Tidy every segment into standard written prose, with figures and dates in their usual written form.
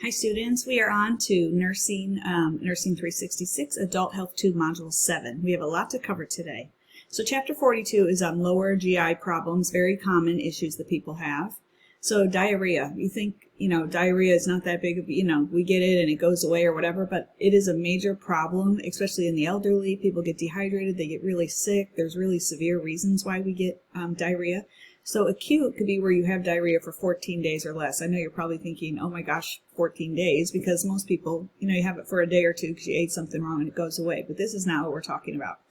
Hi students, we are on to Nursing 366 Adult Health 2 Module 7. We have a lot to cover today. So Chapter 42 is on lower GI problems, very common issues that people have. So diarrhea, you think, diarrhea is not that big of, we get it and it goes away or whatever, but it is a major problem, especially in the elderly. People get dehydrated, they get really sick. There's really severe reasons why we get diarrhea. So acute could be where you have diarrhea for 14 days or less. I know you're probably thinking, oh my gosh, 14 days, because most people, you have it for a day or two because you ate something wrong and it goes away. But this is not what we're talking about.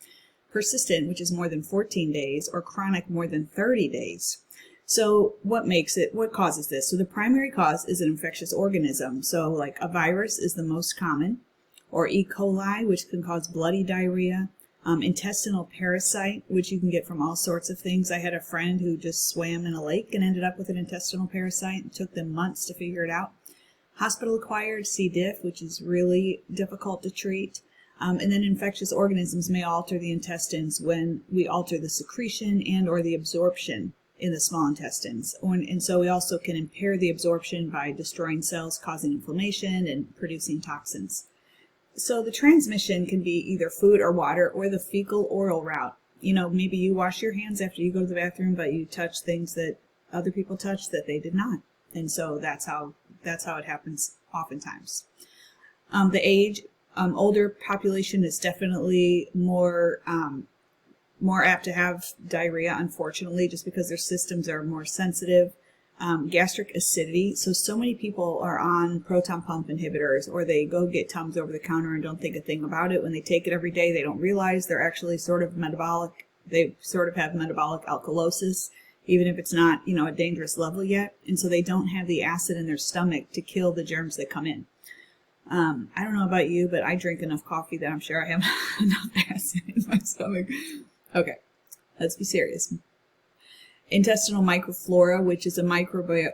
Persistent, which is more than 14 days, or chronic, more than 30 days. So what causes this? So the primary cause is an infectious organism. So like a virus is the most common, or E. coli, which can cause bloody diarrhea. Intestinal parasite, which you can get from all sorts of things. I had a friend who just swam in a lake and ended up with an intestinal parasite. It took them months to figure it out. Hospital-acquired C. diff, which is really difficult to treat. And then infectious organisms may alter the intestines when we alter the secretion and or the absorption in the small intestines. And so we also can impair the absorption by destroying cells, causing inflammation and producing toxins. So the transmission can be either food or water or the fecal-oral route. Maybe you wash your hands after you go to the bathroom, but you touch things that other people touched that they did not. And so that's how it happens oftentimes. The age, older population is definitely more apt to have diarrhea, unfortunately, just because their systems are more sensitive. Gastric acidity. So many people are on proton pump inhibitors, or they go get Tums over the counter and don't think a thing about it. When they take it every day, they don't realize they're actually sort of metabolic. They sort of have metabolic alkalosis, even if it's not, a dangerous level yet. And so they don't have the acid in their stomach to kill the germs that come in. I don't know about you, but I drink enough coffee that I'm sure I have enough acid in my stomach. Okay, let's be serious. Intestinal microflora, which is a microbial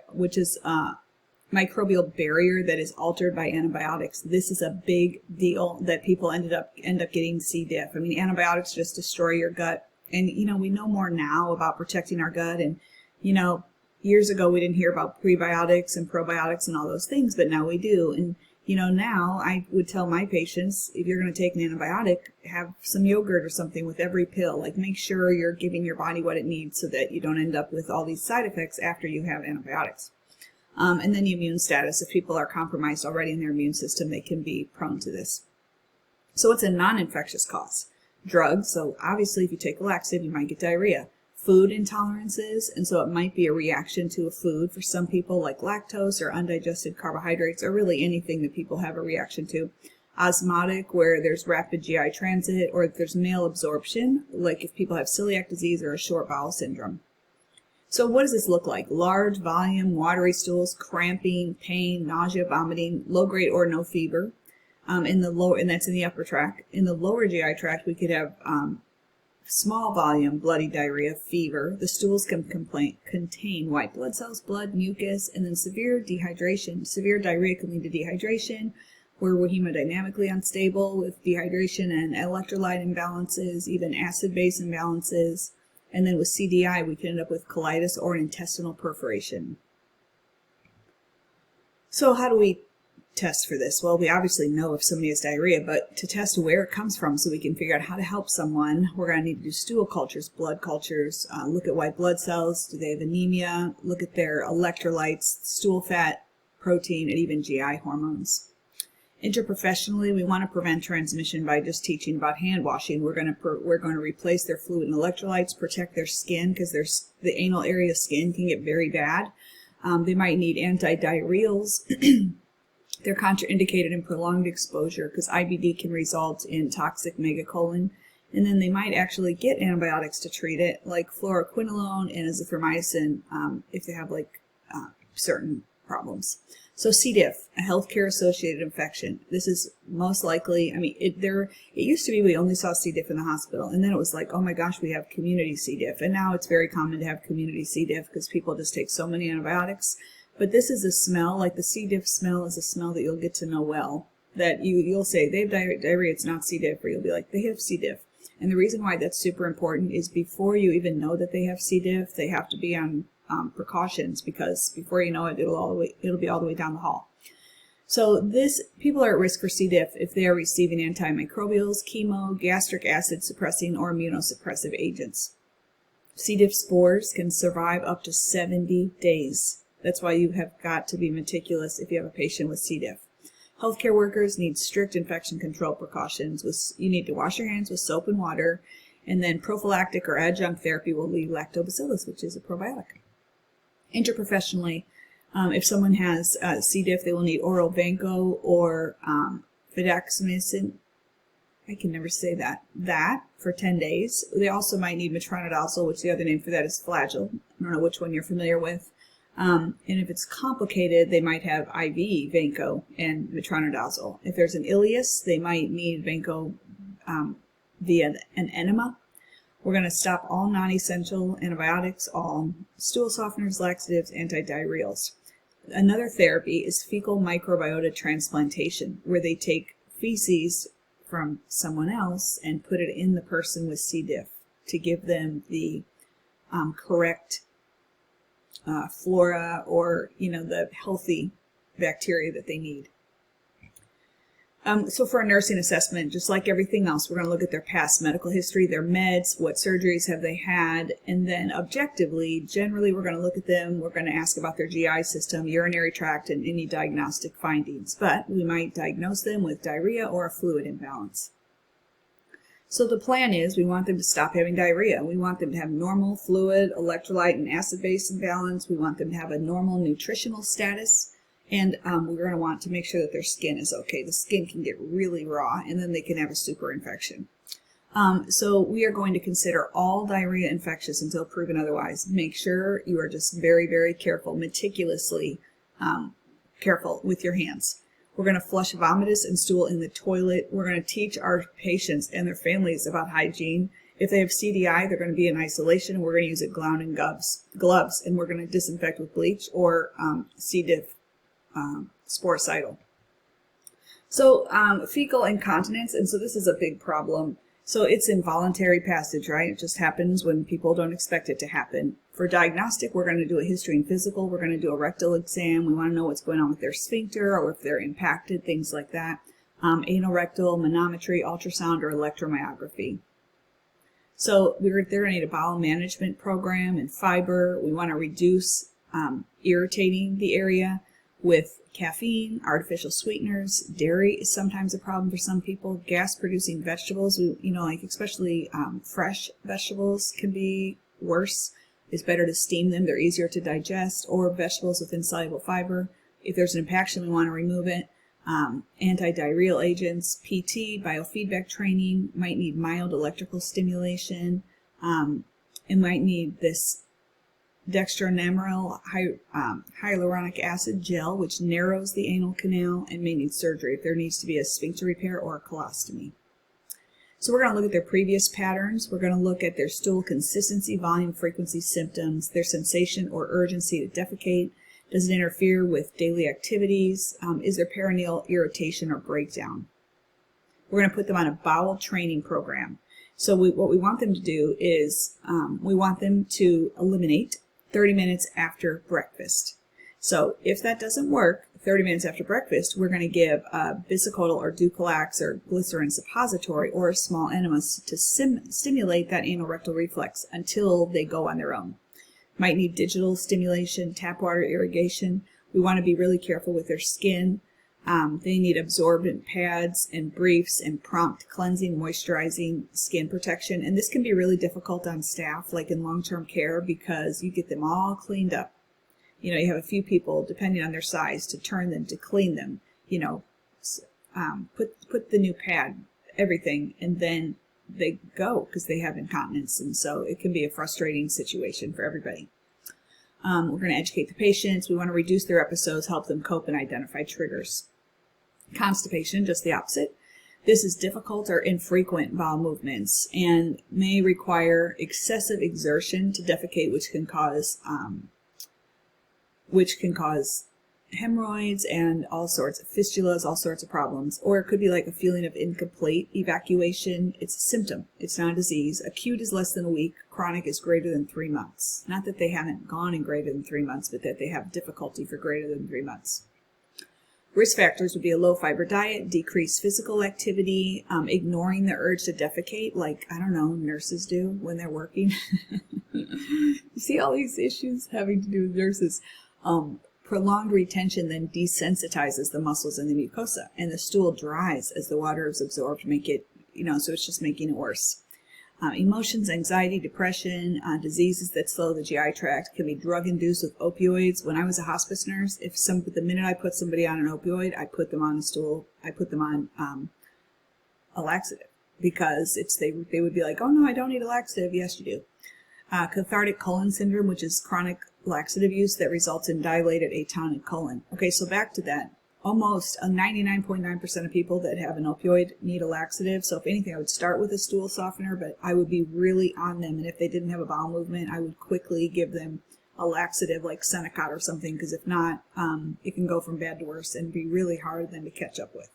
barrier that is altered by antibiotics. This is a big deal that people end up getting C. diff. I mean, antibiotics just destroy your gut, and we know more now about protecting our gut. And years ago we didn't hear about prebiotics and probiotics and all those things, but now we do. And now I would tell my patients, if you're going to take an antibiotic, have some yogurt or something with every pill. Like, make sure you're giving your body what it needs so that you don't end up with all these side effects after you have antibiotics. And then the immune status. If people are compromised already in their immune system, they can be prone to this. So what's a non-infectious cause? Drugs. So obviously if you take a laxative, you might get diarrhea. Food intolerances, and so it might be a reaction to a food for some people, like lactose or undigested carbohydrates, or really anything that people have a reaction to. Osmotic, where there's rapid GI transit, or if there's malabsorption, like if people have celiac disease or a short bowel syndrome. So what does this look like? Large volume, watery stools, cramping, pain, nausea, vomiting, low grade or no fever. And that's in the upper tract. In the lower GI tract, we could have small volume, bloody diarrhea, fever. The stools can contain white blood cells, blood, mucus, and then severe dehydration. Severe diarrhea can lead to dehydration, where we're hemodynamically unstable with dehydration and electrolyte imbalances, even acid-base imbalances. And then with CDI, we can end up with colitis or an intestinal perforation. So how do we test for this? Well, we obviously know if somebody has diarrhea, but to test where it comes from so we can figure out how to help someone, we're going to need to do stool cultures, blood cultures, look at white blood cells, do they have anemia, look at their electrolytes, stool fat, protein, and even GI hormones. Interprofessionally, we want to prevent transmission by just teaching about hand washing. We're going to replace their fluid and electrolytes, protect their skin, because the anal area skin can get very bad. They might need antidiarrheals. They're contraindicated in prolonged exposure because IBD can result in toxic megacolon. And then they might actually get antibiotics to treat it, like fluoroquinolone and azithromycin, if they have certain problems. So C. diff, a healthcare-associated infection. This is most likely, it used to be we only saw C. diff in the hospital, and then it was like, oh my gosh, we have community C. diff. And now it's very common to have community C. diff because people just take so many antibiotics. But this is a smell, like the C. diff smell is a smell that you'll get to know well. That you'll say, they have diarrhea, it's not C. diff, or you'll be like, they have C. diff. And the reason why that's super important is before you even know that they have C. diff, they have to be on precautions, because before you know it, it'll be all the way down the hall. So people are at risk for C. diff if they are receiving antimicrobials, chemo, gastric acid suppressing, or immunosuppressive agents. C. diff spores can survive up to 70 days. That's why you have got to be meticulous if you have a patient with C. diff. Healthcare workers need strict infection control precautions. You need to wash your hands with soap and water, and then prophylactic or adjunct therapy will leave lactobacillus, which is a probiotic. Interprofessionally, if someone has C. diff, they will need oral vanco or fidaxomicin. I can never say that for 10 days. They also might need metronidazole, which the other name for that is Flagyl. I don't know which one you're familiar with. And if it's complicated, they might have IV vanco and metronidazole. If there's an ileus, they might need vanco via an enema. We're going to stop all non-essential antibiotics, all stool softeners, laxatives, antidiarrheals. Another therapy is fecal microbiota transplantation, where they take feces from someone else and put it in the person with C. diff to give them the correct flora or, the healthy bacteria that they need. So for a nursing assessment, just like everything else, we're going to look at their past medical history, their meds, what surgeries have they had, and then objectively, generally we're going to look at them, we're going to ask about their GI system, urinary tract, and any diagnostic findings. But we might diagnose them with diarrhea or a fluid imbalance. So the plan is we want them to stop having diarrhea. We want them to have normal fluid, electrolyte, and acid-base imbalance. We want them to have a normal nutritional status. And we're going to want to make sure that their skin is okay. The skin can get really raw, and then they can have a super infection. So we are going to consider all diarrhea infectious until proven otherwise. Make sure you are just very, very careful, meticulously careful with your hands. We're going to flush vomitus and stool in the toilet. We're going to teach our patients and their families about hygiene. If they have CDI, they're going to be in isolation. We're going to use a gown and gloves, and we're going to disinfect with bleach or C. diff sporicidal. So fecal incontinence, and so this is a big problem. So it's involuntary passage, right? It just happens when people don't expect it to happen. For diagnostic, we're going to do a history and physical. We're going to do a rectal exam. We want to know what's going on with their sphincter or if they're impacted, things like that. Anal rectal, manometry, ultrasound, or electromyography. So they're going to need a bowel management program and fiber. We want to reduce irritating the area with caffeine, artificial sweeteners. Dairy is sometimes a problem for some people. Gas-producing vegetables, like especially fresh vegetables can be worse. It's better to steam them. They're easier to digest. Or vegetables with insoluble fiber. If there's an impaction, we want to remove it. Antidiarrheal agents, PT, biofeedback training, might need mild electrical stimulation. It might need this dextroamoral hyaluronic acid gel, which narrows the anal canal, and may need surgery if there needs to be a sphincter repair or a colostomy. So we're going to look at their previous patterns. We're going to look at their stool consistency, volume, frequency, symptoms, their sensation or urgency to defecate. Does it interfere with daily activities? Is there perineal irritation or breakdown? We're going to put them on a bowel training program. So what we want them to do is we want them to eliminate 30 minutes after breakfast. So if that doesn't work, 30 minutes after breakfast, we're going to give a bisacodyl or Dulcolax or glycerin suppository or a small enema to stimulate that anal rectal reflex until they go on their own. Might need digital stimulation, tap water irrigation. We want to be really careful with their skin. They need absorbent pads and briefs and prompt cleansing, moisturizing, skin protection. And this can be really difficult on staff, like in long-term care, because you get them all cleaned up. You have a few people, depending on their size, to turn them, to clean them, put the new pad, everything, and then they go because they have incontinence. And so it can be a frustrating situation for everybody. We're going to educate the patients. We want to reduce their episodes, help them cope, and identify triggers. Constipation, just the opposite. This is difficult or infrequent bowel movements and may require excessive exertion to defecate, which can cause hemorrhoids and all sorts of fistulas, all sorts of problems. Or it could be like a feeling of incomplete evacuation. It's a symptom. It's not a disease. Acute is less than a week. Chronic is greater than 3 months. Not that they haven't gone in greater than 3 months, but that they have difficulty for greater than 3 months. Risk factors would be a low fiber diet, decreased physical activity, ignoring the urge to defecate, like, I don't know, nurses do when they're working. You see all these issues having to do with nurses. Prolonged retention then desensitizes the muscles in the mucosa, and the stool dries as the water is absorbed, make it, so it's just making it worse. Emotions, anxiety, depression, diseases that slow the GI tract can be drug-induced with opioids. When I was a hospice nurse, the minute I put somebody on an opioid, I put them on a stool, I put them on a laxative, because they would be like, oh no, I don't need a laxative. Yes, you do. Cathartic colon syndrome, which is chronic laxative use that results in dilated atonic colon. Okay, so back to that. Almost 99.9% of people that have an opioid need a laxative. So if anything, I would start with a stool softener, but I would be really on them. And if they didn't have a bowel movement, I would quickly give them a laxative like Senecot or something, because if not, it can go from bad to worse and be really hard then to catch up with.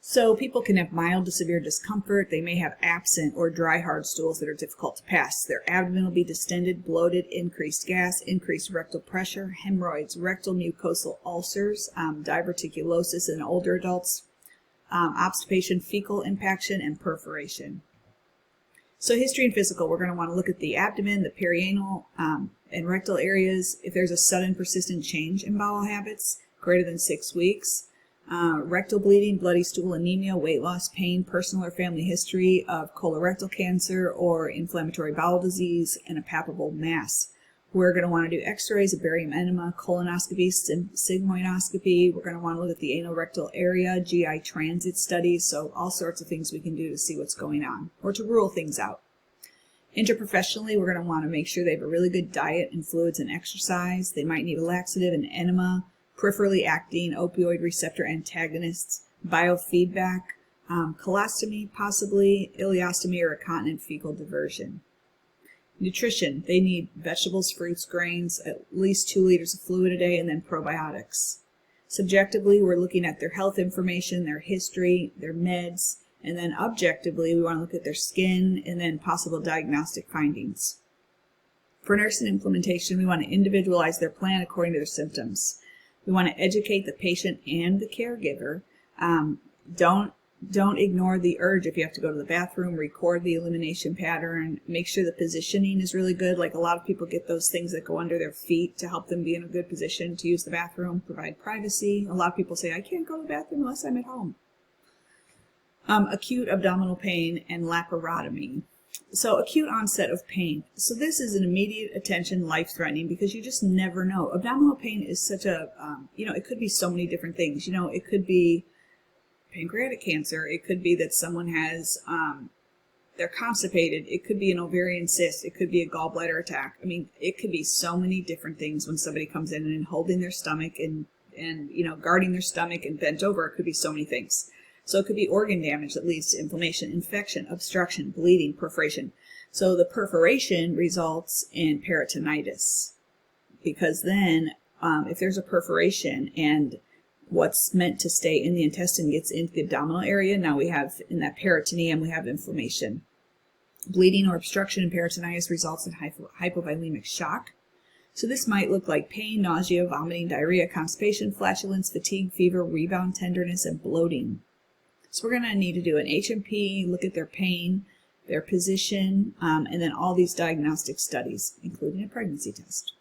So people can have mild to severe discomfort. They may have absent or dry hard stools that are difficult to pass. Their abdomen will be distended, bloated, increased gas, increased rectal pressure, hemorrhoids, rectal mucosal ulcers, diverticulosis in older adults, obstipation, fecal impaction, and perforation. So history and physical, we're going to want to look at the abdomen, the perianal, and rectal areas. If there's a sudden persistent change in bowel habits, greater than 6 weeks, rectal bleeding, bloody stool, anemia, weight loss, pain, personal or family history of colorectal cancer or inflammatory bowel disease, and a palpable mass. We're going to want to do x-rays, a barium enema, colonoscopy, sigmoidoscopy. We're going to want to look at the anorectal area, GI transit studies, so all sorts of things we can do to see what's going on or to rule things out. Interprofessionally, we're going to want to make sure they have a really good diet and fluids and exercise. They might need a laxative, an enema, peripherally acting opioid receptor antagonists, biofeedback, colostomy possibly, ileostomy, or a continent fecal diversion. Nutrition, they need vegetables, fruits, grains, at least 2 liters of fluid a day, and then probiotics. Subjectively, we're looking at their health information, their history, their meds, and then objectively, we want to look at their skin and then possible diagnostic findings. For nursing implementation, we want to individualize their plan according to their symptoms. We want to educate the patient and the caregiver. Don't ignore the urge if you have to go to the bathroom. Record the elimination pattern. Make sure the positioning is really good. Like a lot of people get those things that go under their feet to help them be in a good position to use the bathroom, provide privacy. A lot of people say, I can't go to the bathroom unless I'm at home. Acute abdominal pain and laparotomy. So acute onset of pain. So this is an immediate attention, life-threatening, because you just never know. Abdominal pain is such a, it could be so many different things. It could be pancreatic cancer. It could be that someone has, they're constipated. It could be an ovarian cyst. It could be a gallbladder attack. I mean, it could be so many different things when somebody comes in and holding their stomach and guarding their stomach and bent over. It could be so many things. So it could be organ damage that leads to inflammation, infection, obstruction, bleeding, perforation. So the perforation results in peritonitis, because then if there's a perforation and what's meant to stay in the intestine gets into the abdominal area, now we have in that peritoneum, we have inflammation. Bleeding or obstruction in peritonitis results in hypovolemic shock. So this might look like pain, nausea, vomiting, diarrhea, constipation, flatulence, fatigue, fever, rebound tenderness, and bloating. So we're going to need to do an H&P, look at their pain, their position, and then all these diagnostic studies, including a pregnancy test.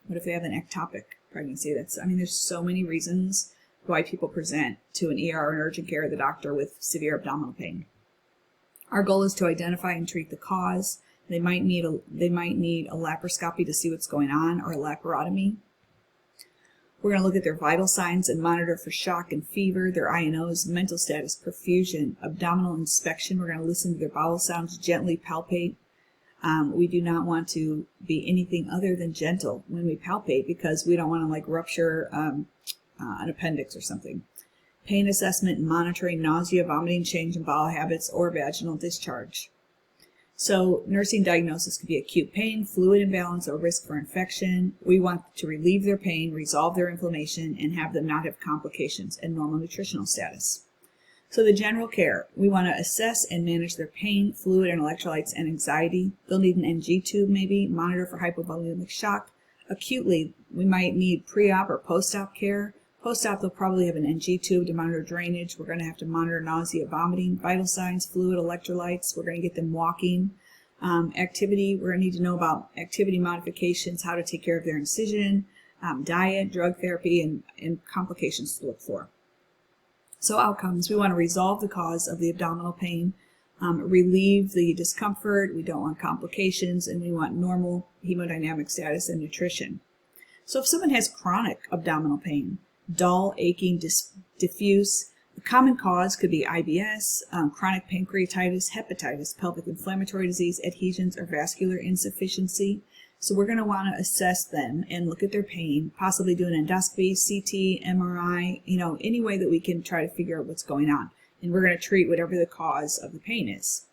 What if they have an ectopic pregnancy? There's so many reasons why people present to an ER and urgent care or the doctor with severe abdominal pain. Our goal is to identify and treat the cause. They might need a laparoscopy to see what's going on, or a laparotomy. We're going to look at their vital signs and monitor for shock and fever, their INOs, mental status, perfusion, abdominal inspection. We're going to listen to their bowel sounds, gently palpate. We do not want to be anything other than gentle when we palpate, because we don't want to rupture an appendix or something. Pain assessment and monitoring, nausea, vomiting, change in bowel habits, or vaginal discharge. So nursing diagnosis could be acute pain, fluid imbalance, or risk for infection. We want to relieve their pain, resolve their inflammation, and have them not have complications, and normal nutritional status. So the general care, we want to assess and manage their pain, fluid and electrolytes, and anxiety. They'll need an NG tube maybe, monitor for hypovolemic shock. Acutely, we might need pre-op or post-op care. Post-op, they'll probably have an NG tube to monitor drainage. We're going to have to monitor nausea, vomiting, vital signs, fluid, electrolytes. We're going to get them walking. Activity, we're going to need to know about activity modifications, how to take care of their incision, diet, drug therapy, and complications to look for. So outcomes, we want to resolve the cause of the abdominal pain, relieve the discomfort, we don't want complications, and we want normal hemodynamic status and nutrition. So if someone has chronic abdominal pain, dull, aching, diffuse, the common cause could be IBS, chronic pancreatitis, hepatitis, pelvic inflammatory disease, adhesions, or vascular insufficiency. So we're going to want to assess them and look at their pain, possibly do an endoscopy, CT, MRI, any way that we can try to figure out what's going on. And we're going to treat whatever the cause of the pain is.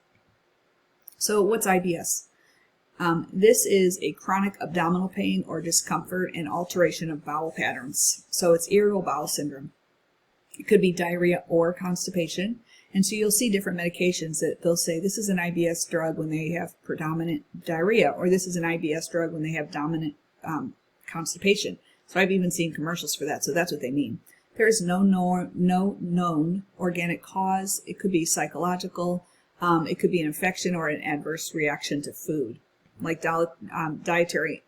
So what's IBS? This is a chronic abdominal pain or discomfort and alteration of bowel patterns. So it's irritable bowel syndrome. It could be diarrhea or constipation. And so you'll see different medications that they'll say this is an IBS drug when they have predominant diarrhea, or this is an IBS drug when they have dominant constipation. So I've even seen commercials for that. So that's what they mean. There is no known organic cause. It could be psychological. It could be an infection or an adverse reaction to food, like dietary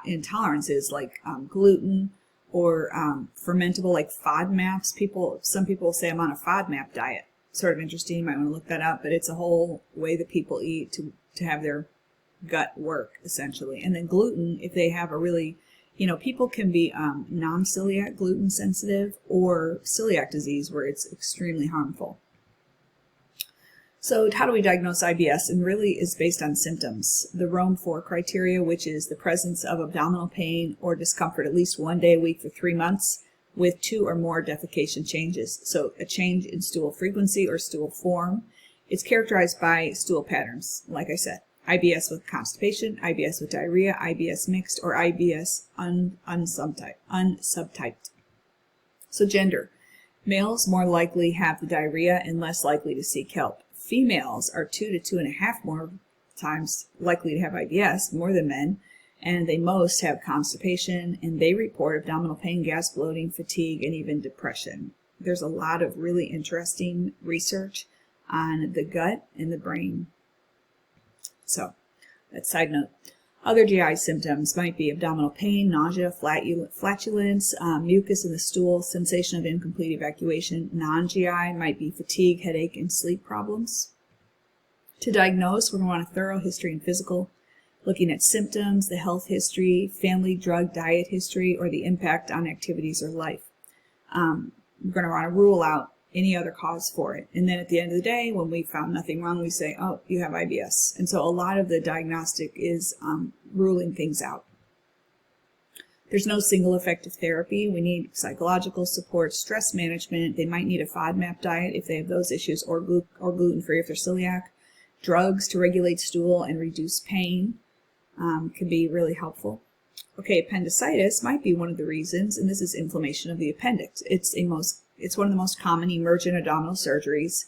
intolerances, like gluten or fermentable, like FODMAPs. Some people say I'm on a FODMAP diet. Sort of interesting. You might want to look that up, but it's a whole way that people eat to have their gut work, essentially. And then gluten, if they have a really, people can be non-celiac gluten sensitive or celiac disease where it's extremely harmful. So how do we diagnose IBS? And really is based on symptoms. The Rome 4 criteria, which is the presence of abdominal pain or discomfort at least 1 day a week for 3 months with 2 or more defecation changes. So a change in stool frequency or stool form. It's characterized by stool patterns, like I said. IBS with constipation, IBS with diarrhea, IBS mixed, or IBS unsubtyped. So gender. Males more likely have the diarrhea and less likely to seek help. Females are 2 to 2.5 more times likely to have IBS, more than men, and they most have constipation, and they report abdominal pain, gas, bloating, fatigue, and even depression. There's a lot of really interesting research on the gut and the brain. So, that's side note. Other GI symptoms might be abdominal pain, nausea, flatulence, mucus in the stool, sensation of incomplete evacuation. Non-GI might be fatigue, headache, and sleep problems. To diagnose, we're going to want a thorough history and physical, looking at symptoms, the health history, family, drug, diet history, or the impact on activities or life. We're going to want to rule out any other cause for it. And then at the end of the day, when we found nothing wrong, we say, oh, you have IBS. And so a lot of the diagnostic is ruling things out. There's no single effective therapy. We need psychological support, stress management. They might need a FODMAP diet if they have those issues, or gluten-free if they're celiac. Drugs to regulate stool and reduce pain can be really helpful. Okay, appendicitis might be one of the reasons, and this is inflammation of the appendix. It's one of the most common emergent abdominal surgeries.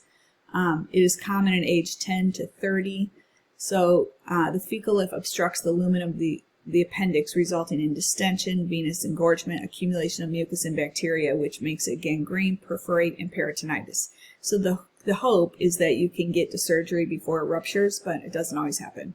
It is common in age 10 to 30. So the fecal lift obstructs the lumen of the appendix, resulting in distension, venous engorgement, accumulation of mucus and bacteria, which makes it gangrene, perforate, and peritonitis. So the hope is that you can get to surgery before it ruptures, but it doesn't always happen.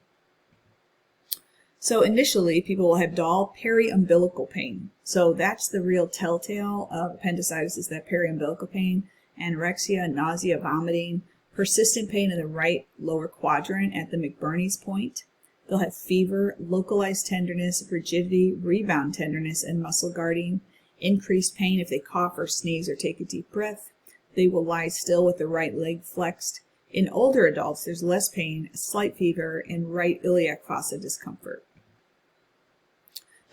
So initially, people will have dull periumbilical pain. So that's the real telltale of appendicitis, is that periumbilical pain, anorexia, nausea, vomiting, persistent pain in the right lower quadrant at the McBurney's point. They'll have fever, localized tenderness, rigidity, rebound tenderness, and muscle guarding, increased pain if they cough or sneeze or take a deep breath. They will lie still with the right leg flexed. In older adults, there's less pain, slight fever, and right iliac fossa discomfort.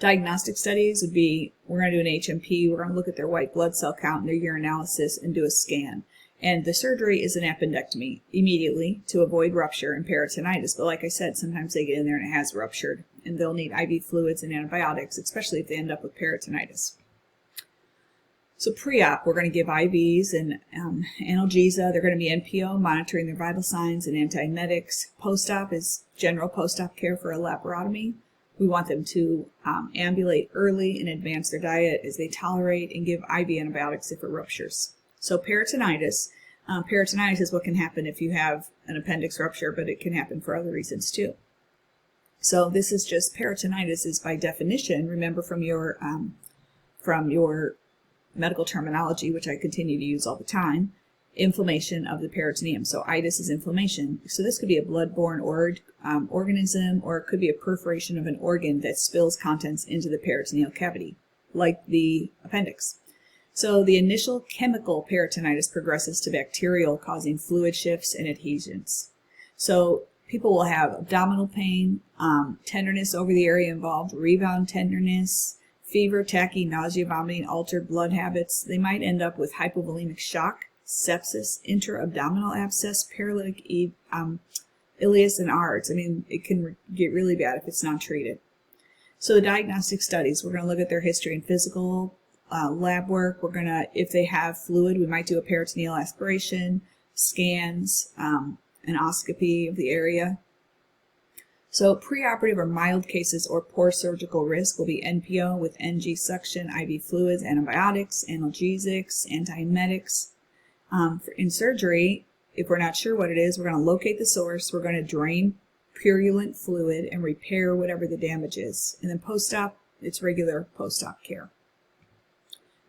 Diagnostic studies would be, we're going to do an HMP, we're going to look at their white blood cell count and their urinalysis and do a scan. And the surgery is an appendectomy immediately to avoid rupture and peritonitis. But like I said, sometimes they get in there and it has ruptured, and they'll need IV fluids and antibiotics, especially if they end up with peritonitis. So pre-op, we're going to give IVs and analgesia. They're going to be NPO, monitoring their vital signs, and antiemetics. Post-op is general post-op care for a laparotomy. We want them to ambulate early and advance their diet as they tolerate, and give IV antibiotics if it ruptures. So peritonitis. Peritonitis is what can happen if you have an appendix rupture, but it can happen for other reasons too. So this is just, peritonitis is by definition, remember from your medical terminology, which I continue to use all the time, inflammation of the peritoneum. So itis is inflammation. So this could be a blood-borne organism, or it could be a perforation of an organ that spills contents into the peritoneal cavity, like the appendix. So the initial chemical peritonitis progresses to bacterial, causing fluid shifts and adhesions. So people will have abdominal pain, tenderness over the area involved, rebound tenderness, fever, tachy, nausea, vomiting, altered blood habits. They might end up with hypovolemic shock, sepsis, intra-abdominal abscess, paralytic ileus, and ARDS. I mean, it can get really bad if it's not treated. So the diagnostic studies, we're going to look at their history and physical lab work. We're going to, if they have fluid, we might do a peritoneal aspiration, scans, endoscopy of the area. So preoperative or mild cases or poor surgical risk will be NPO with NG suction, IV fluids, antibiotics, analgesics, antiemetics. In surgery, if we're not sure what it is, we're going to locate the source, we're going to drain purulent fluid and repair whatever the damage is. And then post-op, it's regular post-op care.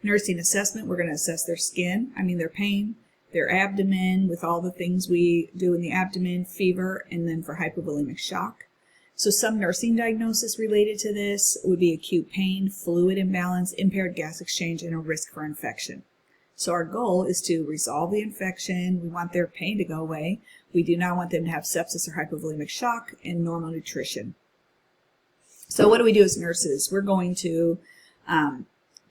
Nursing assessment, we're going to assess their skin, their pain, their abdomen with all the things we do in the abdomen, fever, and then for hypovolemic shock. So some nursing diagnosis related to this would be acute pain, fluid imbalance, impaired gas exchange, and a risk for infection. So our goal is to resolve the infection. We want their pain to go away. We do not want them to have sepsis or hypovolemic shock, and normal nutrition. So what do we do as nurses? We're going to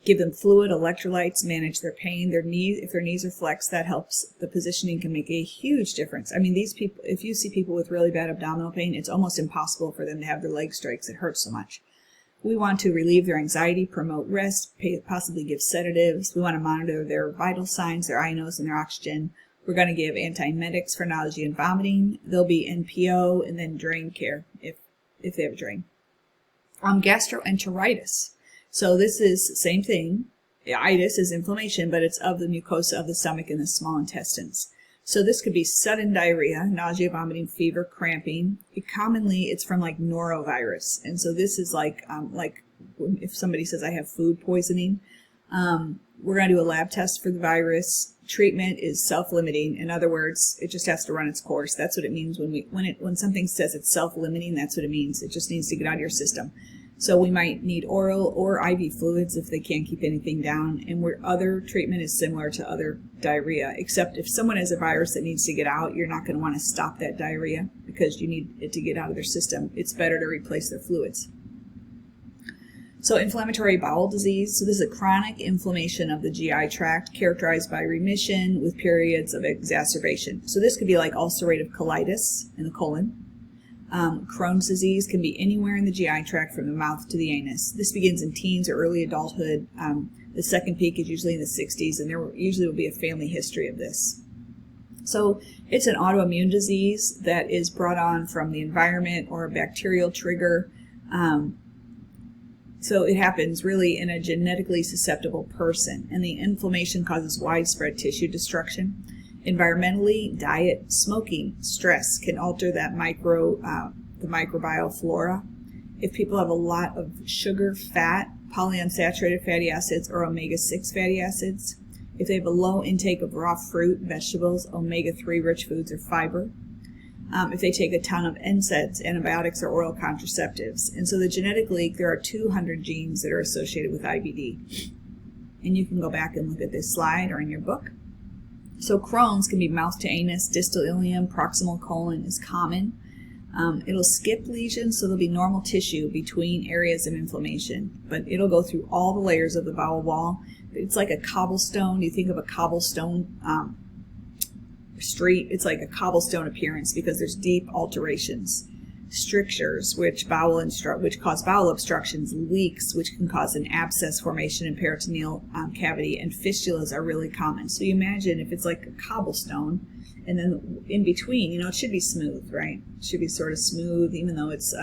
give them fluid, electrolytes, manage their pain, their knees. If their knees are flexed, that helps. The positioning can make a huge difference. These people, if you see people with really bad abdominal pain, it's almost impossible for them to have their leg strikes. It hurts so much. We want to relieve their anxiety, promote rest, possibly give sedatives. We want to monitor their vital signs, their INOs, and their oxygen. We're going to give antiemetics for nausea and vomiting. There'll be NPO, and then drain care if they have a drain. Gastroenteritis. So this is the same thing. Itis is inflammation, but it's of the mucosa of the stomach and the small intestines. So this could be sudden diarrhea, nausea, vomiting, fever, cramping. It's from like norovirus. And so this is like if somebody says I have food poisoning, we're going to do a lab test for the virus. Treatment is self-limiting. In other words, it just has to run its course. That's what it means when something says it's self-limiting. That's what it means. It just needs to get out of your system. So we might need oral or IV fluids if they can't keep anything down. And where other treatment is similar to other diarrhea, except if someone has a virus that needs to get out, you're not going to want to stop that diarrhea because you need it to get out of their system. It's better to replace their fluids. So inflammatory bowel disease. So this is a chronic inflammation of the GI tract characterized by remission with periods of exacerbation. So this could be like ulcerative colitis in the colon. Crohn's disease can be anywhere in the GI tract from the mouth to the anus. This begins in teens or early adulthood. The second peak is usually in the 60s, and there usually will be a family history of this. So it's an autoimmune disease that is brought on from the environment or a bacterial trigger. So it happens really in a genetically susceptible person, and the inflammation causes widespread tissue destruction. Environmentally, diet, smoking, stress can alter that the microbial flora. If people have a lot of sugar, fat, polyunsaturated fatty acids, or omega-6 fatty acids, if they have a low intake of raw fruit, vegetables, omega-3 rich foods, or fiber, if they take a ton of NSAIDs, antibiotics, or oral contraceptives. And so the genetic leak, there are 200 genes that are associated with IBD. And you can go back and look at this slide or in your book. So Crohn's can be mouth to anus, distal ileum, proximal colon is common. It'll skip lesions, so there'll be normal tissue between areas of inflammation, but it'll go through all the layers of the bowel wall. It's like a cobblestone. You think of a cobblestone street, it's like a cobblestone appearance because there's deep alterations. Strictures, which cause bowel obstructions, leaks, which can cause an abscess formation in peritoneal cavity, and fistulas are really common. So you imagine if it's like a cobblestone, and then in between, it should be smooth, right? It should be sort of smooth, even though it's,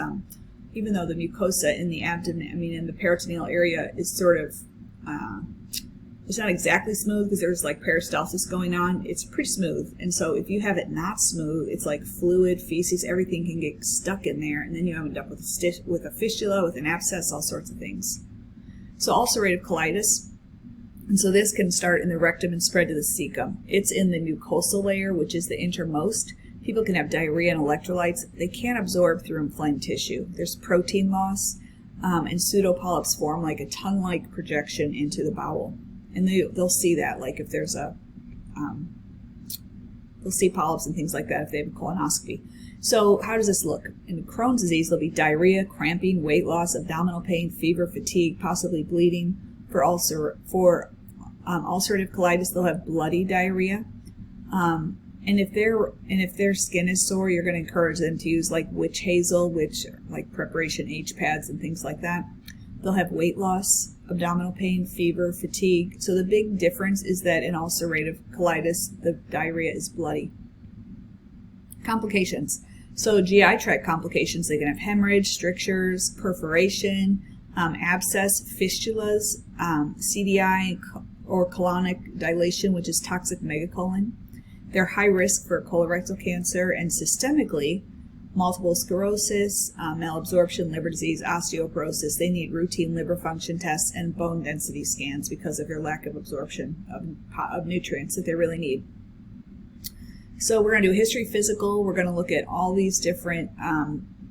even though the mucosa in the abdomen, in the peritoneal area is sort of, it's not exactly smooth because there's like peristalsis going on. It's pretty smooth. And so if you have it not smooth, it's like fluid, feces, everything can get stuck in there. And then you end up with a fistula, with an abscess, all sorts of things. So ulcerative colitis. And so this can start in the rectum and spread to the cecum. It's in the mucosal layer, which is the innermost. People can have diarrhea and electrolytes. They can't absorb through inflamed tissue. There's protein loss, and pseudopolyps form like a tongue-like projection into the bowel. And they'll see that, like if there's they'll see polyps and things like that if they have a colonoscopy. So how does this look? In Crohn's disease, there'll be diarrhea, cramping, weight loss, abdominal pain, fever, fatigue, possibly bleeding. For ulcerative colitis, they'll have bloody diarrhea. And if their skin is sore, you're going to encourage them to use like witch hazel, like preparation H pads and things like that. They'll have weight loss, abdominal pain, fever, fatigue. So the big difference is that in ulcerative colitis, the diarrhea is bloody. Complications. So GI tract complications, they can have hemorrhage, strictures, perforation, abscess, fistulas, CDI, or colonic dilation, which is toxic megacolon. They're high risk for colorectal cancer, and systemically, multiple sclerosis, malabsorption, liver disease, osteoporosis. They need routine liver function tests and bone density scans because of their lack of absorption of nutrients that they really need. So we're going to do a history physical. We're going to look at all these different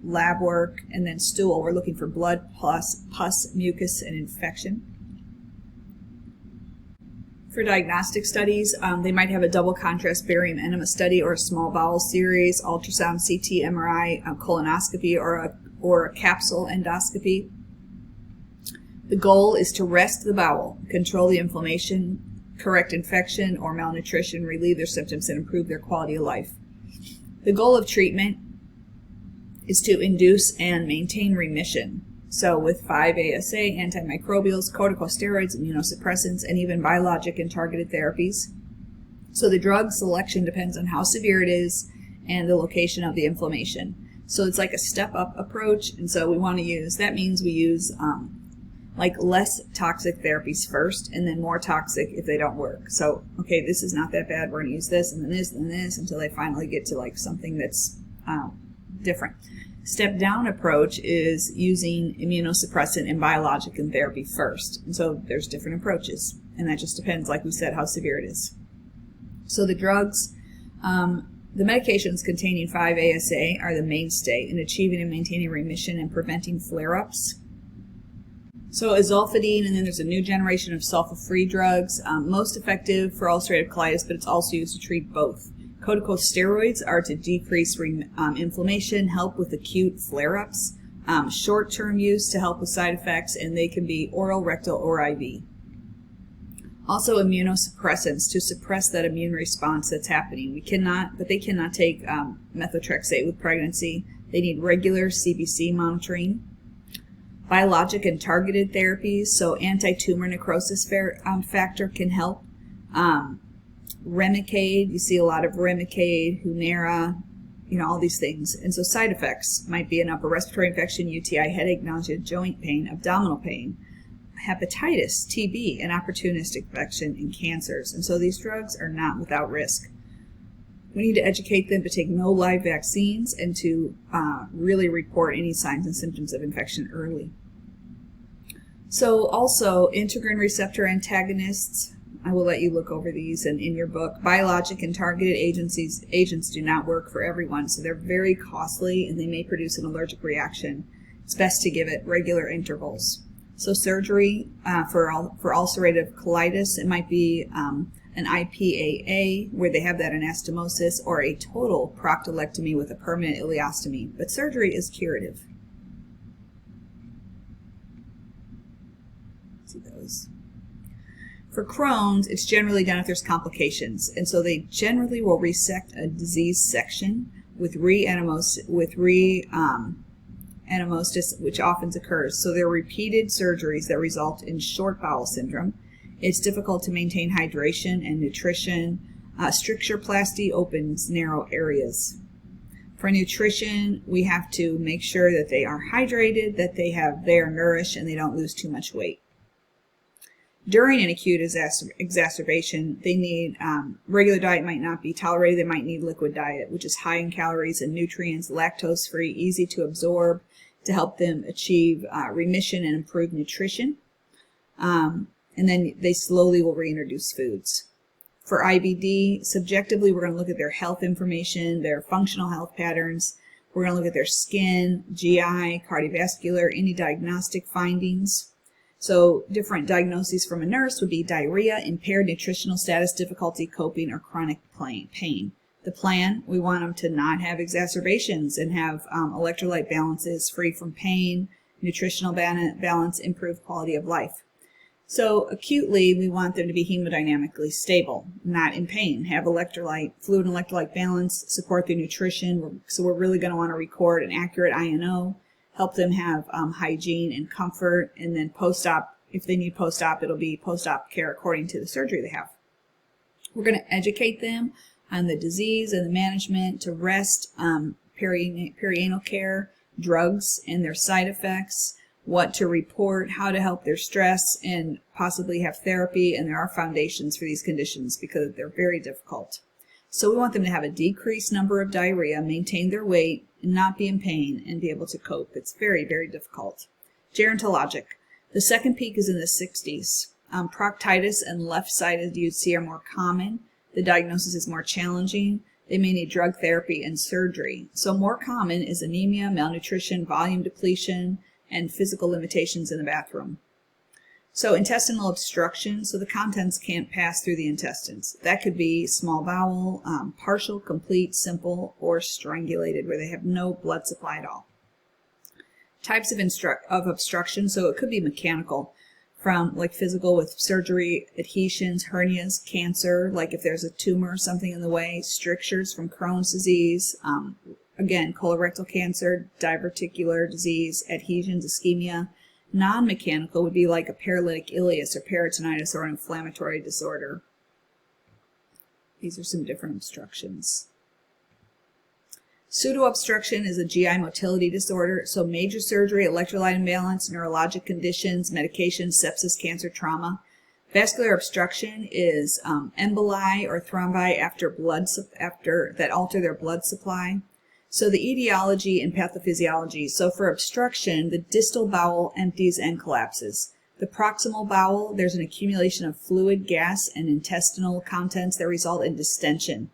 lab work, and then stool. We're looking for blood, pus, mucus, and infection. For diagnostic studies, they might have a double contrast barium enema study or a small bowel series, ultrasound, CT, MRI, colonoscopy, or a capsule endoscopy. The goal is to rest the bowel, control the inflammation, correct infection or malnutrition, relieve their symptoms, and improve their quality of life. The goal of treatment is to induce and maintain remission. So with 5-ASA, antimicrobials, corticosteroids, immunosuppressants, and even biologic and targeted therapies. So the drug selection depends on how severe it is and the location of the inflammation. So it's like a step-up approach, and so we want to use, that means we use like less toxic therapies first, and then more toxic if they don't work. So, okay, this is not that bad, we're going to use this, and then this, and this, until they finally get to like something that's different. Step-down approach is using immunosuppressant and biologic and therapy first. And so there's different approaches, and that just depends, like we said, how severe it is. So the drugs, the medications containing 5-ASA are the mainstay in achieving and maintaining remission and preventing flare-ups. So azolfidine, and then there's a new generation of sulfa-free drugs, most effective for ulcerative colitis, but it's also used to treat both. Corticosteroids are to decrease inflammation, help with acute flare-ups, short-term use to help with side effects, and they can be oral, rectal, or IV. Also immunosuppressants to suppress that immune response that's happening. They cannot take methotrexate with pregnancy. They need regular CBC monitoring. Biologic and targeted therapies, so anti-tumor necrosis factor can help. Remicade, you see a lot of Remicade, Humira, all these things. And so side effects might be an upper respiratory infection, UTI, headache, nausea, joint pain, abdominal pain, hepatitis, TB, and opportunistic infection, and cancers. And so these drugs are not without risk. We need to educate them to take no live vaccines and to really report any signs and symptoms of infection early. So also integrin receptor antagonists, I will let you look over these and in your book. Biologic and targeted agents do not work for everyone, so they're very costly and they may produce an allergic reaction. It's best to give it regular intervals. So surgery for ulcerative colitis, it might be an IPAA where they have that anastomosis, or a total proctolectomy with a permanent ileostomy. But surgery is curative. Let's see those. For Crohn's, it's generally done if there's complications, and so they generally will resect a disease section with re-enemosis, which often occurs. So there are repeated surgeries that result in short bowel syndrome. It's difficult to maintain hydration and nutrition. Strictureplasty opens narrow areas. For nutrition, we have to make sure that they are hydrated, that they are nourished, and they don't lose too much weight. During an acute exacerbation, they need regular diet might not be tolerated. They might need liquid diet, which is high in calories and nutrients, lactose-free, easy to absorb, to help them achieve remission and improve nutrition. And then they slowly will reintroduce foods. For IBD, subjectively, we're going to look at their health information, their functional health patterns. We're going to look at their skin, GI, cardiovascular, any diagnostic findings. So different diagnoses from a nurse would be diarrhea, impaired nutritional status, difficulty coping, or chronic pain. The plan, we want them to not have exacerbations and have electrolyte balances, free from pain, nutritional balance, improved quality of life. So acutely, we want them to be hemodynamically stable, not in pain, have fluid and electrolyte balance, support their nutrition. So we're really going to want to record an accurate INO, help them have hygiene and comfort, and then post-op, if they need post-op, it'll be post-op care according to the surgery they have. We're going to educate them on the disease and the management, to rest, perianal care, drugs and their side effects, what to report, how to help their stress, and possibly have therapy. And there are foundations for these conditions because they're very difficult. So we want them to have a decreased number of diarrhea, maintain their weight, and not be in pain, and be able to cope. It's very, very difficult. Gerontologic. The second peak is in the 60s. Proctitis and left-sided DUC are more common. The diagnosis is more challenging. They may need drug therapy and surgery. So more common is anemia, malnutrition, volume depletion, and physical limitations in the bathroom. So intestinal obstruction, so the contents can't pass through the intestines. That could be small bowel, partial, complete, simple, or strangulated, where they have no blood supply at all. Types of obstruction, so it could be mechanical, from like physical with surgery, adhesions, hernias, cancer, like if there's a tumor or something in the way, strictures from Crohn's disease, again, colorectal cancer, diverticular disease, adhesions, ischemia. Non-mechanical would be like a paralytic ileus or peritonitis or an inflammatory disorder. These are some different obstructions. Pseudo-obstruction is a GI motility disorder, so major surgery, electrolyte imbalance, neurologic conditions, medications, sepsis, cancer, trauma. Vascular obstruction is emboli or thrombi after that alter their blood supply. So the etiology and pathophysiology. So for obstruction, the distal bowel empties and collapses. The proximal bowel, there's an accumulation of fluid, gas, and intestinal contents that result in distension.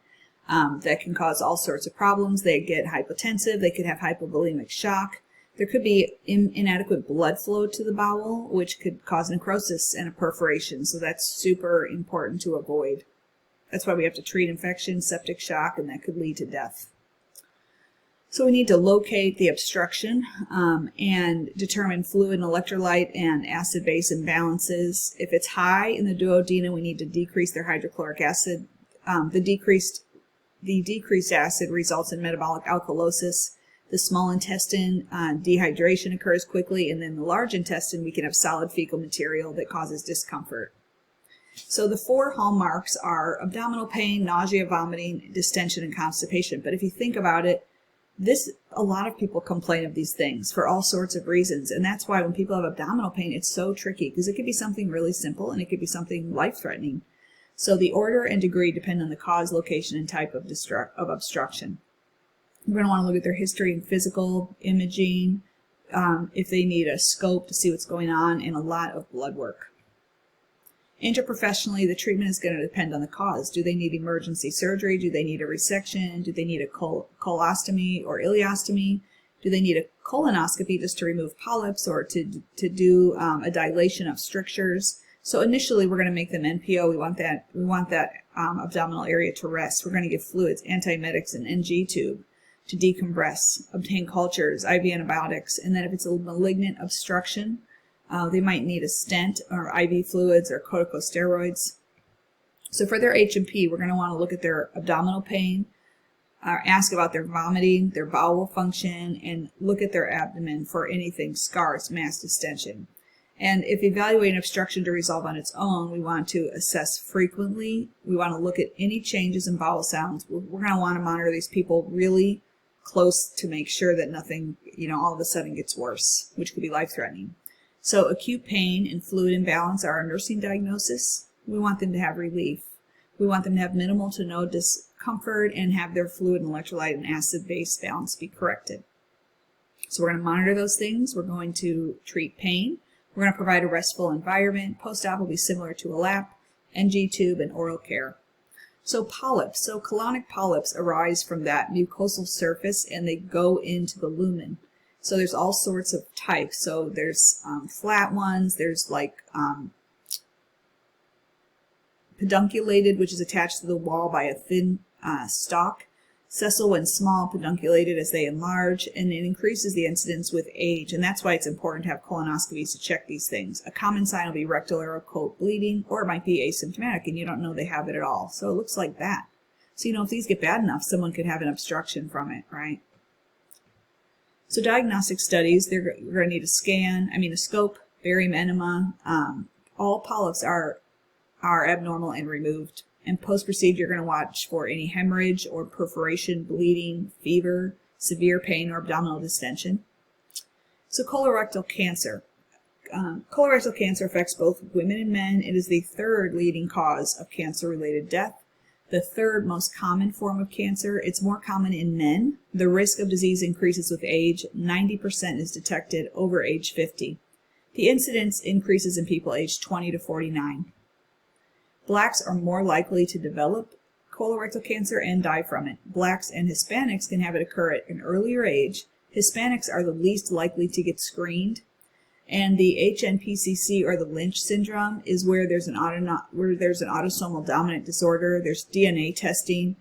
That can cause all sorts of problems. They get hypotensive. They could have hypovolemic shock. There could be inadequate blood flow to the bowel, which could cause necrosis and a perforation. So that's super important to avoid. That's why we have to treat infection, septic shock, and that could lead to death. So we need to locate the obstruction and determine fluid and electrolyte and acid-base imbalances. If it's high in the duodenum, we need to decrease their hydrochloric acid. The decreased acid results in metabolic alkalosis. The small intestine, dehydration occurs quickly, and then the large intestine, we can have solid fecal material that causes discomfort. So the 4 hallmarks are abdominal pain, nausea, vomiting, distension, and constipation. But if you think about it, a lot of people complain of these things for all sorts of reasons. And that's why when people have abdominal pain, it's so tricky, because it could be something really simple and it could be something life-threatening. So the order and degree depend on the cause, location, and type of obstruction. We're going to want to look at their history and physical imaging, if they need a scope to see what's going on, and a lot of blood work. Interprofessionally, the treatment is going to depend on the cause. Do they need emergency surgery? Do they need a resection? Do they need a colostomy or ileostomy? Do they need a colonoscopy just to remove polyps or to do a dilation of strictures? So initially, we're going to make them NPO. We want that abdominal area to rest. We're going to give fluids, antiemetics, and NG tube to decompress, obtain cultures, IV antibiotics, and then if it's a malignant obstruction, they might need a stent or IV fluids or corticosteroids. So for their H&P, we're going to want to look at their abdominal pain, ask about their vomiting, their bowel function, and look at their abdomen for anything, scars, mass distension. And if evaluating obstruction to resolve on its own, we want to assess frequently. We want to look at any changes in bowel sounds. We're going to want to monitor these people really close to make sure that nothing, all of a sudden gets worse, which could be life-threatening. So acute pain and fluid imbalance are our nursing diagnosis. We want them to have relief. We want them to have minimal to no discomfort and have their fluid and electrolyte and acid-base balance be corrected. So we're going to monitor those things. We're going to treat pain. We're going to provide a restful environment. Post-op will be similar to a lap, NG tube, and oral care. So polyps. So colonic polyps arise from that mucosal surface and they go into the lumen. So there's all sorts of types. So there's flat ones. There's like pedunculated, which is attached to the wall by a thin stalk. Sessile when small, pedunculated as they enlarge, and it increases the incidence with age, and that's why it's important to have colonoscopies to check these things. A common sign will be rectal or occult bleeding, or it might be asymptomatic and you don't know they have it at all. So it looks like that. So if these get bad enough, someone could have an obstruction from it, right? So diagnostic studies, you're going to need a scope, barium enema. All polyps are abnormal and removed. And post-procedure, you're going to watch for any hemorrhage or perforation, bleeding, fever, severe pain, or abdominal distension. So colorectal cancer. Colorectal cancer affects both women and men. It is the third leading cause of cancer-related death. The third most common form of cancer. It's more common in men. The risk of disease increases with age. 90% is detected over age 50. The incidence increases in people aged 20 to 49. Blacks are more likely to develop colorectal cancer and die from it. Blacks and Hispanics can have it occur at an earlier age. Hispanics are the least likely to get screened. And the HNPCC, or the Lynch syndrome, is where there's an autosomal dominant disorder. There's DNA testing.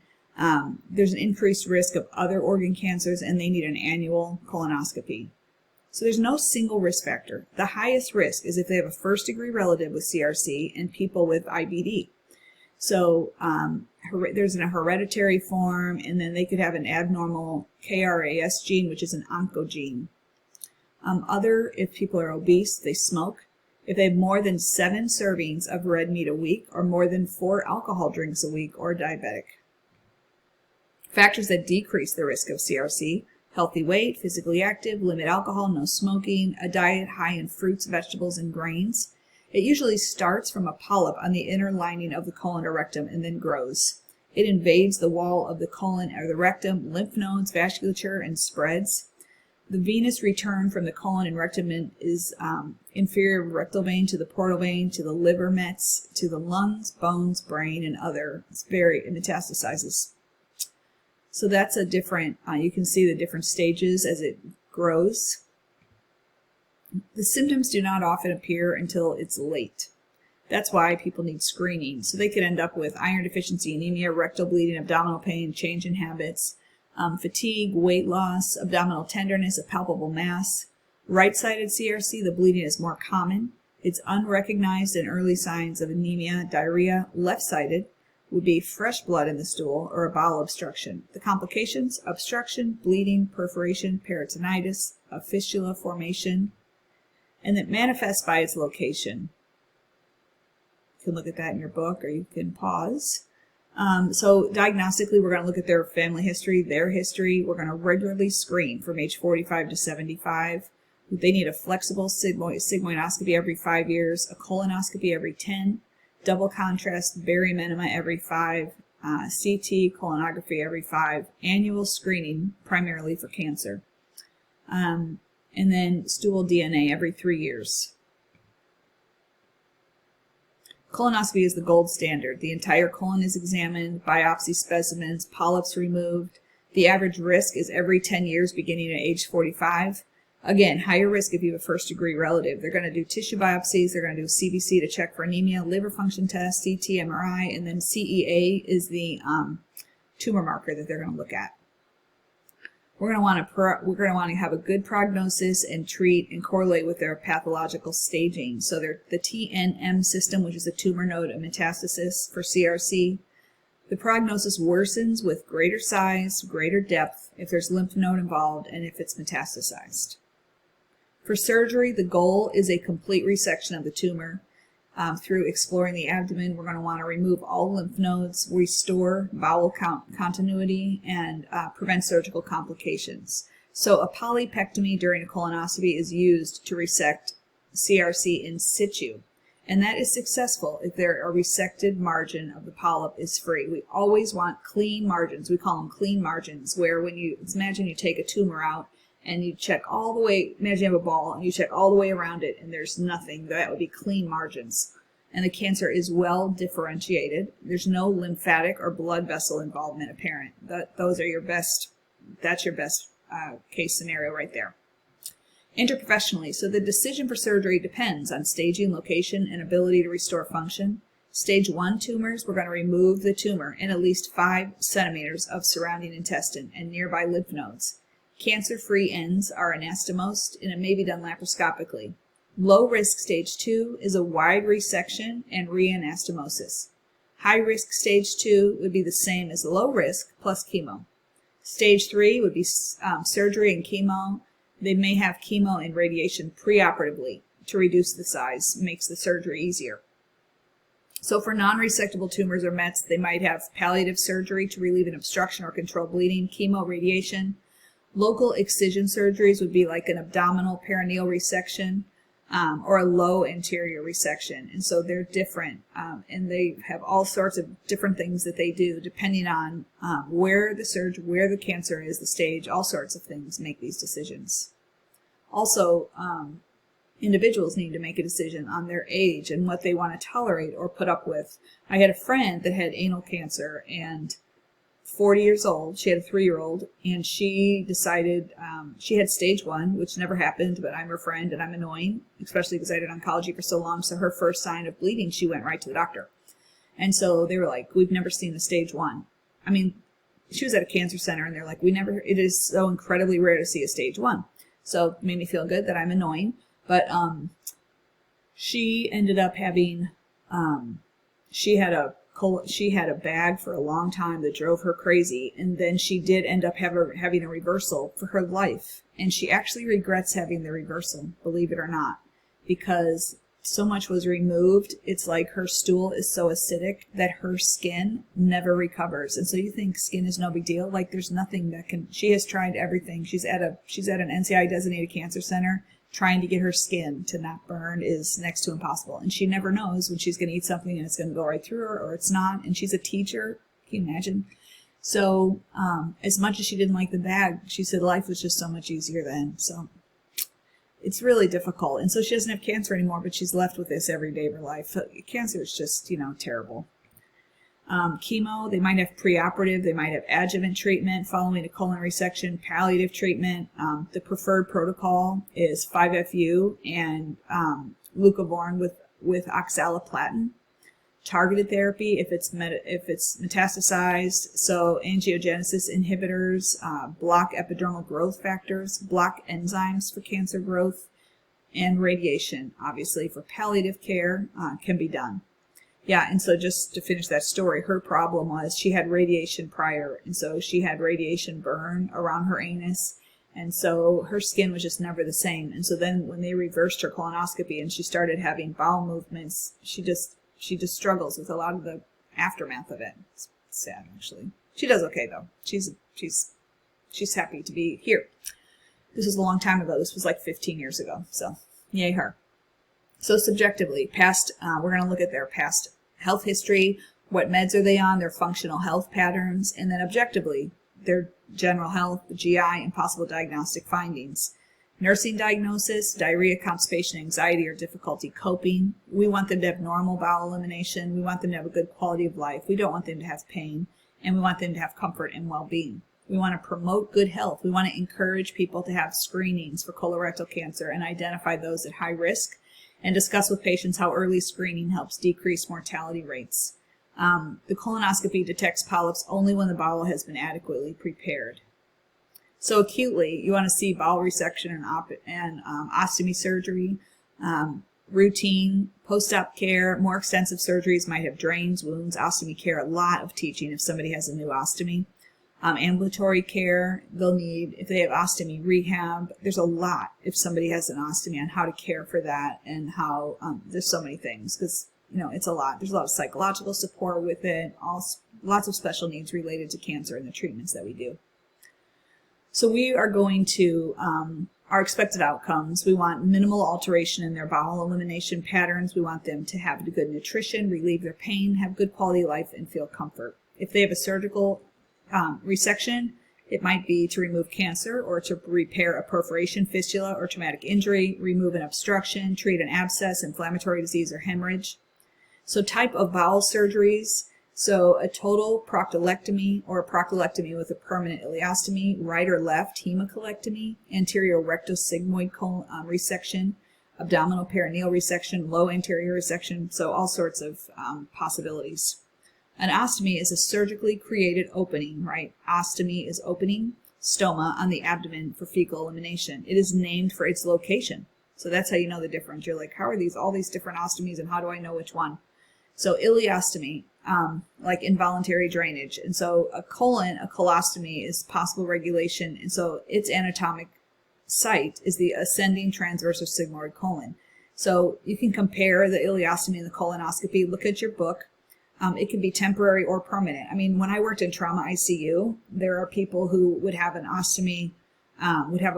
There's an increased risk of other organ cancers, and they need an annual colonoscopy. So there's no single risk factor. The highest risk is if they have a first-degree relative with CRC and people with IBD. So there's a hereditary form, and then they could have an abnormal KRAS gene, which is an oncogene. If people are obese, they smoke. If they have more than 7 servings of red meat a week, or more than 4 alcohol drinks a week, or diabetic. Factors that decrease the risk of CRC: healthy weight, physically active, limit alcohol, no smoking, a diet high in fruits, vegetables, and grains. It usually starts from a polyp on the inner lining of the colon or rectum and then grows. It invades the wall of the colon or the rectum, lymph nodes, vasculature, and spreads. The venous return from the colon and rectum is inferior rectal vein to the portal vein, to the liver mets, to the lungs, bones, brain, and other. It metastasizes. So that's a different, you can see the different stages as it grows. The symptoms do not often appear until it's late. That's why people need screening. So they could end up with iron deficiency, anemia, rectal bleeding, abdominal pain, change in habits, fatigue, weight loss, abdominal tenderness, a palpable mass. Right-sided CRC, the bleeding is more common. It's unrecognized in early signs of anemia, diarrhea. Left-sided would be fresh blood in the stool or a bowel obstruction. The complications: obstruction, bleeding, perforation, peritonitis, a fistula formation, and it manifests by its location. You can look at that in your book, or you can pause. So diagnostically, we're going to look at their family history, their history. We're going to regularly screen from age 45 to 75. They need a flexible sigmoidoscopy every 5 years, a colonoscopy every 10, double contrast barium enema every 5, CT colonography every 5, annual screening primarily for cancer, and then stool DNA every 3 years. Colonoscopy is the gold standard. The entire colon is examined, biopsy specimens, polyps removed. The average risk is every 10 years beginning at age 45. Again, higher risk if you have a first-degree relative. They're going to do tissue biopsies. They're going to do CBC to check for anemia, liver function test, CT, MRI, and then CEA is the tumor marker that they're going to look at. We're going to want to have a good prognosis and treat and correlate with their pathological staging. So the TNM system, which is a tumor node of metastasis for CRC. The prognosis worsens with greater size, greater depth, if there's lymph node involved, and if it's metastasized. For surgery, the goal is a complete resection of the tumor. through exploring the abdomen. We're going to want to remove all lymph nodes, restore bowel continuity, and prevent surgical complications. So a polypectomy during a colonoscopy is used to resect CRC in situ. And that is successful if there a resected margin of the polyp is free. We always want clean margins. We call them clean margins, where when you, imagine you take a tumor out and you check all the way, imagine you have a ball and you check all the way around it and there's nothing. That would be clean margins. And the cancer is well differentiated. There's no lymphatic or blood vessel involvement apparent. Those are your best, that's your best case scenario right there. Interprofessionally, so the decision for surgery depends on staging, location, and ability to restore function. Stage 1 tumors, we're going to remove the tumor and at least 5 centimeters of surrounding intestine and nearby lymph nodes. Cancer-free ends are anastomosed, and it may be done laparoscopically. Low-risk stage 2 is a wide resection and reanastomosis. High-risk stage 2 would be the same as low risk plus chemo. Stage 3 would be surgery and chemo. They may have chemo and radiation preoperatively to reduce the size, makes the surgery easier. So for non-resectable tumors or mets, they might have palliative surgery to relieve an obstruction or control bleeding, chemo, radiation. Local excision surgeries would be like an abdominal perineal resection or a low anterior resection. And so they're different, and they have all sorts of different things that they do depending on where the cancer is, the stage, all sorts of things make these decisions. Also, individuals need to make a decision on their age and what they want to tolerate or put up with. I had a friend that had anal cancer, and 40 years old, she had a 3-year-old, and she decided she had stage 1, which never happened, but I'm her friend and I'm annoying, especially because I did oncology for so long. So her first sign of bleeding, she went right to the doctor. And so they were like, we've never seen a stage 1. I mean, she was at a cancer center and they're like, it is so incredibly rare to see a stage 1. So it made me feel good that I'm annoying. But she ended up having, she had a bag for a long time that drove her crazy, and then she did end up having a reversal for her life. And she actually regrets having the reversal, believe it or not, because so much was removed. It's like her stool is so acidic that her skin never recovers. And so you think skin is no big deal? Like there's nothing that can, she has tried everything. She's at an NCI designated cancer center. Trying to get her skin to not burn is next to impossible. And she never knows when she's going to eat something and it's going to go right through her or it's not. And she's a teacher. Can you imagine? So as much as she didn't like the bag, she said life was just so much easier then. So it's really difficult. And so she doesn't have cancer anymore, but she's left with this every day of her life. Cancer is just, terrible. Chemo, they might have preoperative, they might have adjuvant treatment following a colon resection, palliative treatment. The preferred protocol is 5-FU and leucovorin with oxaliplatin. Targeted therapy if it's metastasized, so angiogenesis inhibitors, block epidermal growth factors, block enzymes for cancer growth, and radiation, obviously, for palliative care can be done. Yeah, and so just to finish that story, her problem was she had radiation prior, and so she had radiation burn around her anus, and so her skin was just never the same. And so then when they reversed her colonoscopy and she started having bowel movements, she just struggles with a lot of the aftermath of it. It's sad, actually. She does okay though. She's happy to be here. This was a long time ago. This was like 15 years ago. So yay her. So subjectively, we're going to look at their past health history, what meds are they on, their functional health patterns, and then objectively, their general health, GI, and possible diagnostic findings. Nursing diagnosis, diarrhea, constipation, anxiety, or difficulty coping. We want them to have normal bowel elimination. We want them to have a good quality of life. We don't want them to have pain, and we want them to have comfort and well-being. We want to promote good health. We want to encourage people to have screenings for colorectal cancer and identify those at high risk, and discuss with patients how early screening helps decrease mortality rates. The colonoscopy detects polyps only when the bowel has been adequately prepared. So acutely, you want to see bowel resection and ostomy surgery, routine, post-op care. More extensive surgeries might have drains, wounds, ostomy care, a lot of teaching if somebody has a new ostomy. Ambulatory care, they'll need, if they have ostomy, rehab. There's a lot, if somebody has an ostomy, on how to care for that, and how, there's so many things, because, it's a lot. There's a lot of psychological support with it, lots of special needs related to cancer and the treatments that we do. So we are going to, our expected outcomes. We want minimal alteration in their bowel elimination patterns. We want them to have good nutrition, relieve their pain, have good quality of life, and feel comfort. If they have a surgical resection, it might be to remove cancer or to repair a perforation, fistula, or traumatic injury, remove an obstruction, treat an abscess, inflammatory disease, or hemorrhage. So type of bowel surgeries. So a total proctolectomy or a proctolectomy with a permanent ileostomy, right or left hemicolectomy, anterior rectosigmoid resection, abdominal perineal resection, low anterior resection, so all sorts of possibilities. An ostomy is a surgically created opening, right? Ostomy is opening, stoma on the abdomen for fecal elimination. It is named for its location. So that's how you know the difference. You're like, how are all these different ostomies, and how do I know which one? So ileostomy, like involuntary drainage. And so a colostomy is possible regulation. And so its anatomic site is the ascending transverse or sigmoid colon. So you can compare the ileostomy and the colonoscopy. Look at your book. It can be temporary or permanent. I mean, when I worked in trauma ICU, there are people who would have an ostomy, would have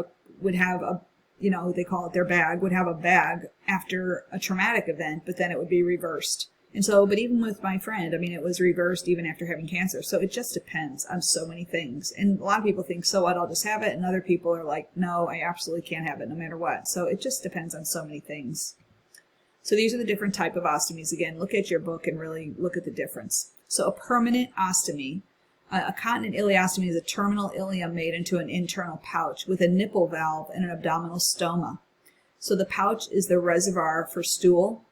a, they call it their bag, would have a bag after a traumatic event, but then it would be reversed. And so, but even with my friend, I mean, it was reversed even after having cancer. So it just depends on so many things. And a lot of people think, so what, I'll just have it. And other people are like, no, I absolutely can't have it no matter what. So it just depends on so many things. So these are the different type of ostomies. Again, look at your book and really look at the difference. So a permanent ostomy, a continent ileostomy, is a terminal ileum made into an internal pouch with a nipple valve and an abdominal stoma. So the pouch is the reservoir for stool.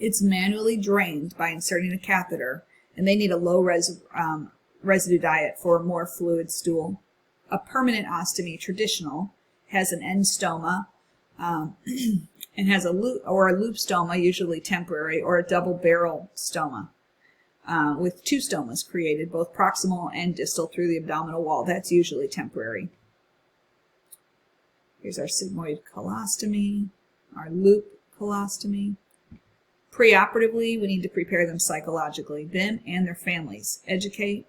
It's manually drained by inserting a catheter, and they need a low residue diet for a more fluid stool. A permanent ostomy, traditional, has an end stoma and has a loop stoma, usually temporary, or a double barrel stoma with two stomas created, both proximal and distal through the abdominal wall. That's usually temporary. Here's our sigmoid colostomy, our loop colostomy. Preoperatively, we need to prepare them psychologically, them and their families. Educate,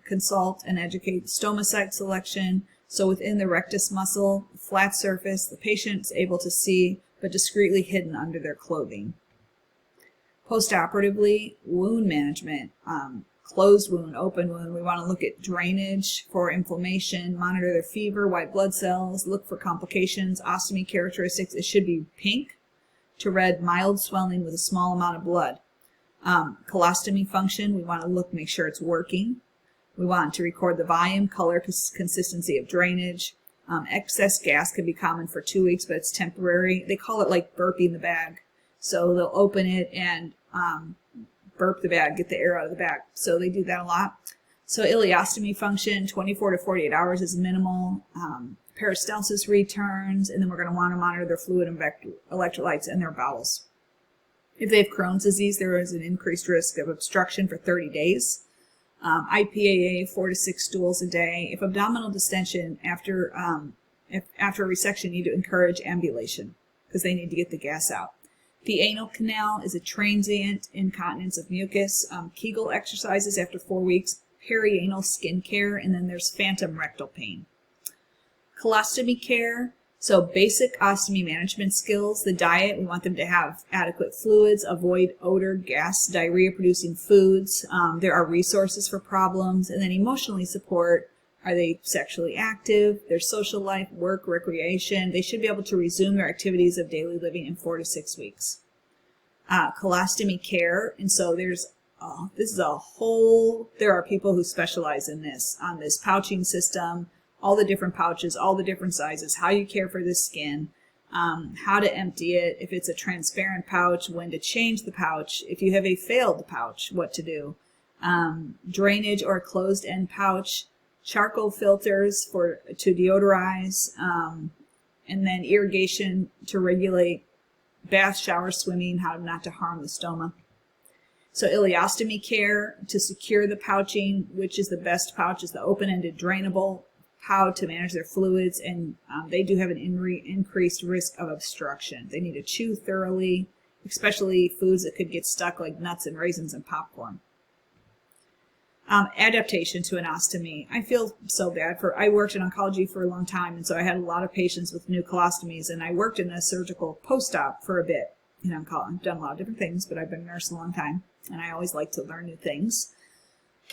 consult, and educate stoma site selection. So within the rectus muscle, flat surface, the patient's able to see, but discreetly hidden under their clothing. Postoperatively, wound management, closed wound, open wound. We want to look at drainage for inflammation, monitor their fever, white blood cells, look for complications, ostomy characteristics. It should be pink to red, mild swelling with a small amount of blood. Colostomy function, we want to make sure it's working. We want to record the volume, color, consistency of drainage. Excess gas can be common for 2 weeks, but it's temporary. They call it like burping the bag. So they'll open it and burp the bag, get the air out of the bag. So they do that a lot. So ileostomy function, 24 to 48 hours is minimal. Peristalsis returns, and then we're going to want to monitor their fluid and electrolytes and their bowels. If they have Crohn's disease, there is an increased risk of obstruction for 30 days. IPAA, 4 to 6 stools a day. If abdominal distension after after a resection, you need to encourage ambulation because they need to get the gas out. The anal canal is a transient incontinence of mucus. Kegel exercises after 4 weeks, perianal skin care, and then there's phantom rectal pain. Colostomy care, so basic ostomy management skills. The diet, we want them to have adequate fluids, avoid odor, gas, diarrhea-producing foods. There are resources for problems. And then emotionally support. Are they sexually active? Their social life, work, recreation. They should be able to resume their activities of daily living in 4 to 6 weeks. Colostomy care, and so there's this is a whole, there are people who specialize in this, on this pouching system, all the different pouches, all the different sizes, how you care for the skin, how to empty it, if it's a transparent pouch, when to change the pouch, if you have a failed pouch, what to do, drainage or closed end pouch, charcoal filters to deodorize, and then irrigation to regulate bath, shower, swimming, how not to harm the stoma. So ileostomy care to secure the pouching, which is the best pouch, is the open-ended drainable pouch to manage their fluids, and they do have an increased risk of obstruction. They need to chew thoroughly, especially foods that could get stuck like nuts and raisins and popcorn. Adaptation to an ostomy. I feel so bad I worked in oncology for a long time, and so I had a lot of patients with new colostomies, and I worked in a surgical post-op for a bit. You know, I've done a lot of different things, but I've been a nurse a long time, and I always like to learn new things.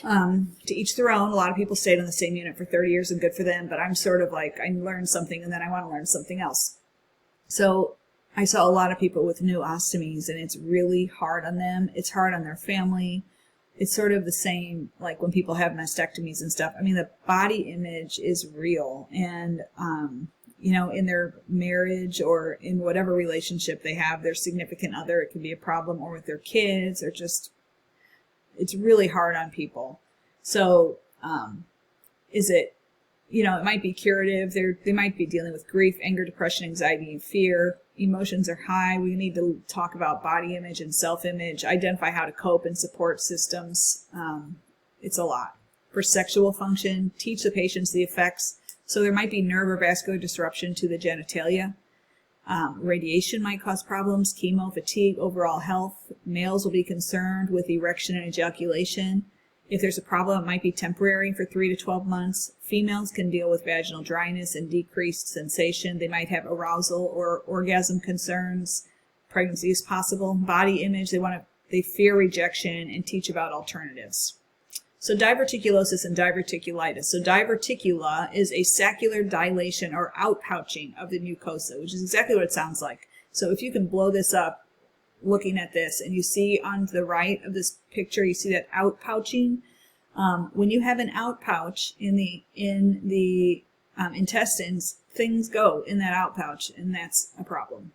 To each their own. A lot of people stayed on the same unit for 30 years, and good for them, but I'm sort of like, I learned something, and then I want to learn something else. So I saw a lot of people with new ostomies, and it's really hard on them. It's hard on their family. It's sort of the same like when people have mastectomies and stuff. I mean, the body image is real, and you know, in their marriage or in whatever relationship they have, their significant other, it can be a problem, or with their kids, or just, it's really hard on people. So is it, you know, it might be curative. They might be dealing with grief, anger, depression, anxiety, and fear. Emotions are high. We need to talk about body image and self-image, identify how to cope and support systems. It's a lot. For sexual function, teach the patients the effects. So there might be nerve or vascular disruption to the genitalia. Radiation might cause problems, chemo, fatigue, overall health. Males will be concerned with erection and ejaculation. If there's a problem, it might be temporary for 3 to 12 months. Females can deal with vaginal dryness and decreased sensation. They might have arousal or orgasm concerns. Pregnancy is possible. Body image, they fear rejection, and teach about alternatives. So diverticulosis and diverticulitis. So diverticula is a saccular dilation or outpouching of the mucosa, which is exactly what it sounds like. So if you can blow this up, looking at this, and you see on the right of this picture, you see that outpouching. When you have an outpouch in the intestines, things go in that outpouch, and that's a problem.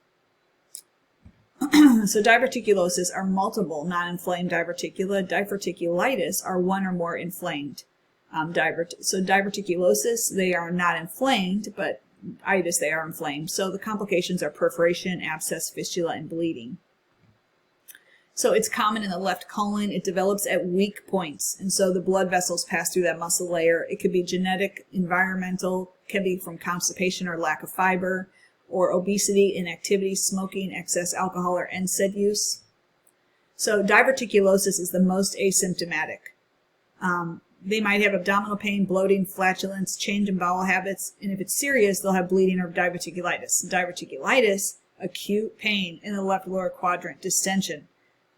So diverticulosis are multiple non-inflamed diverticula. Diverticulitis are one or more inflamed. So diverticulosis, they are not inflamed, but itis, they are inflamed. So the complications are perforation, abscess, fistula, and bleeding. So it's common in the left colon. It develops at weak points, and so the blood vessels pass through that muscle layer. It could be genetic, environmental, can be from constipation or lack of fiber, or obesity, inactivity, smoking, excess alcohol, or NSAID use. So diverticulosis is the most asymptomatic. They might have abdominal pain, bloating, flatulence, change in bowel habits, and if it's serious, they'll have bleeding or diverticulitis. Diverticulitis, acute pain in the left lower quadrant, distension.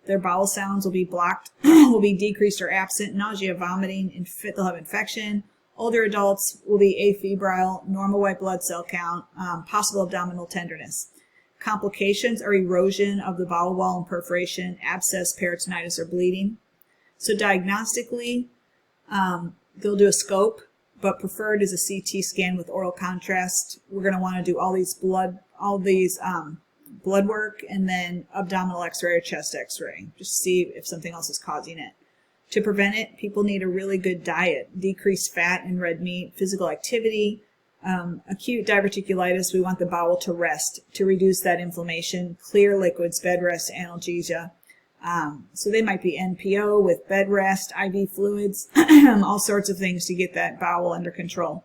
Their bowel sounds will be blocked, will be decreased or absent, nausea, vomiting, they'll have infection. Older adults will be afebrile, normal white blood cell count, possible abdominal tenderness. Complications are erosion of the bowel wall and perforation, abscess, peritonitis, or bleeding. So diagnostically, they'll do a scope, but preferred is a CT scan with oral contrast. We're going to want to do all these blood work, and then abdominal x-ray or chest x-ray, just to see if something else is causing it. To prevent it, people need a really good diet, decreased fat and red meat, physical activity. Acute diverticulitis, we want the bowel to rest to reduce that inflammation, clear liquids, bed rest, analgesia. So they might be NPO with bed rest, IV fluids, all sorts of things to get that bowel under control.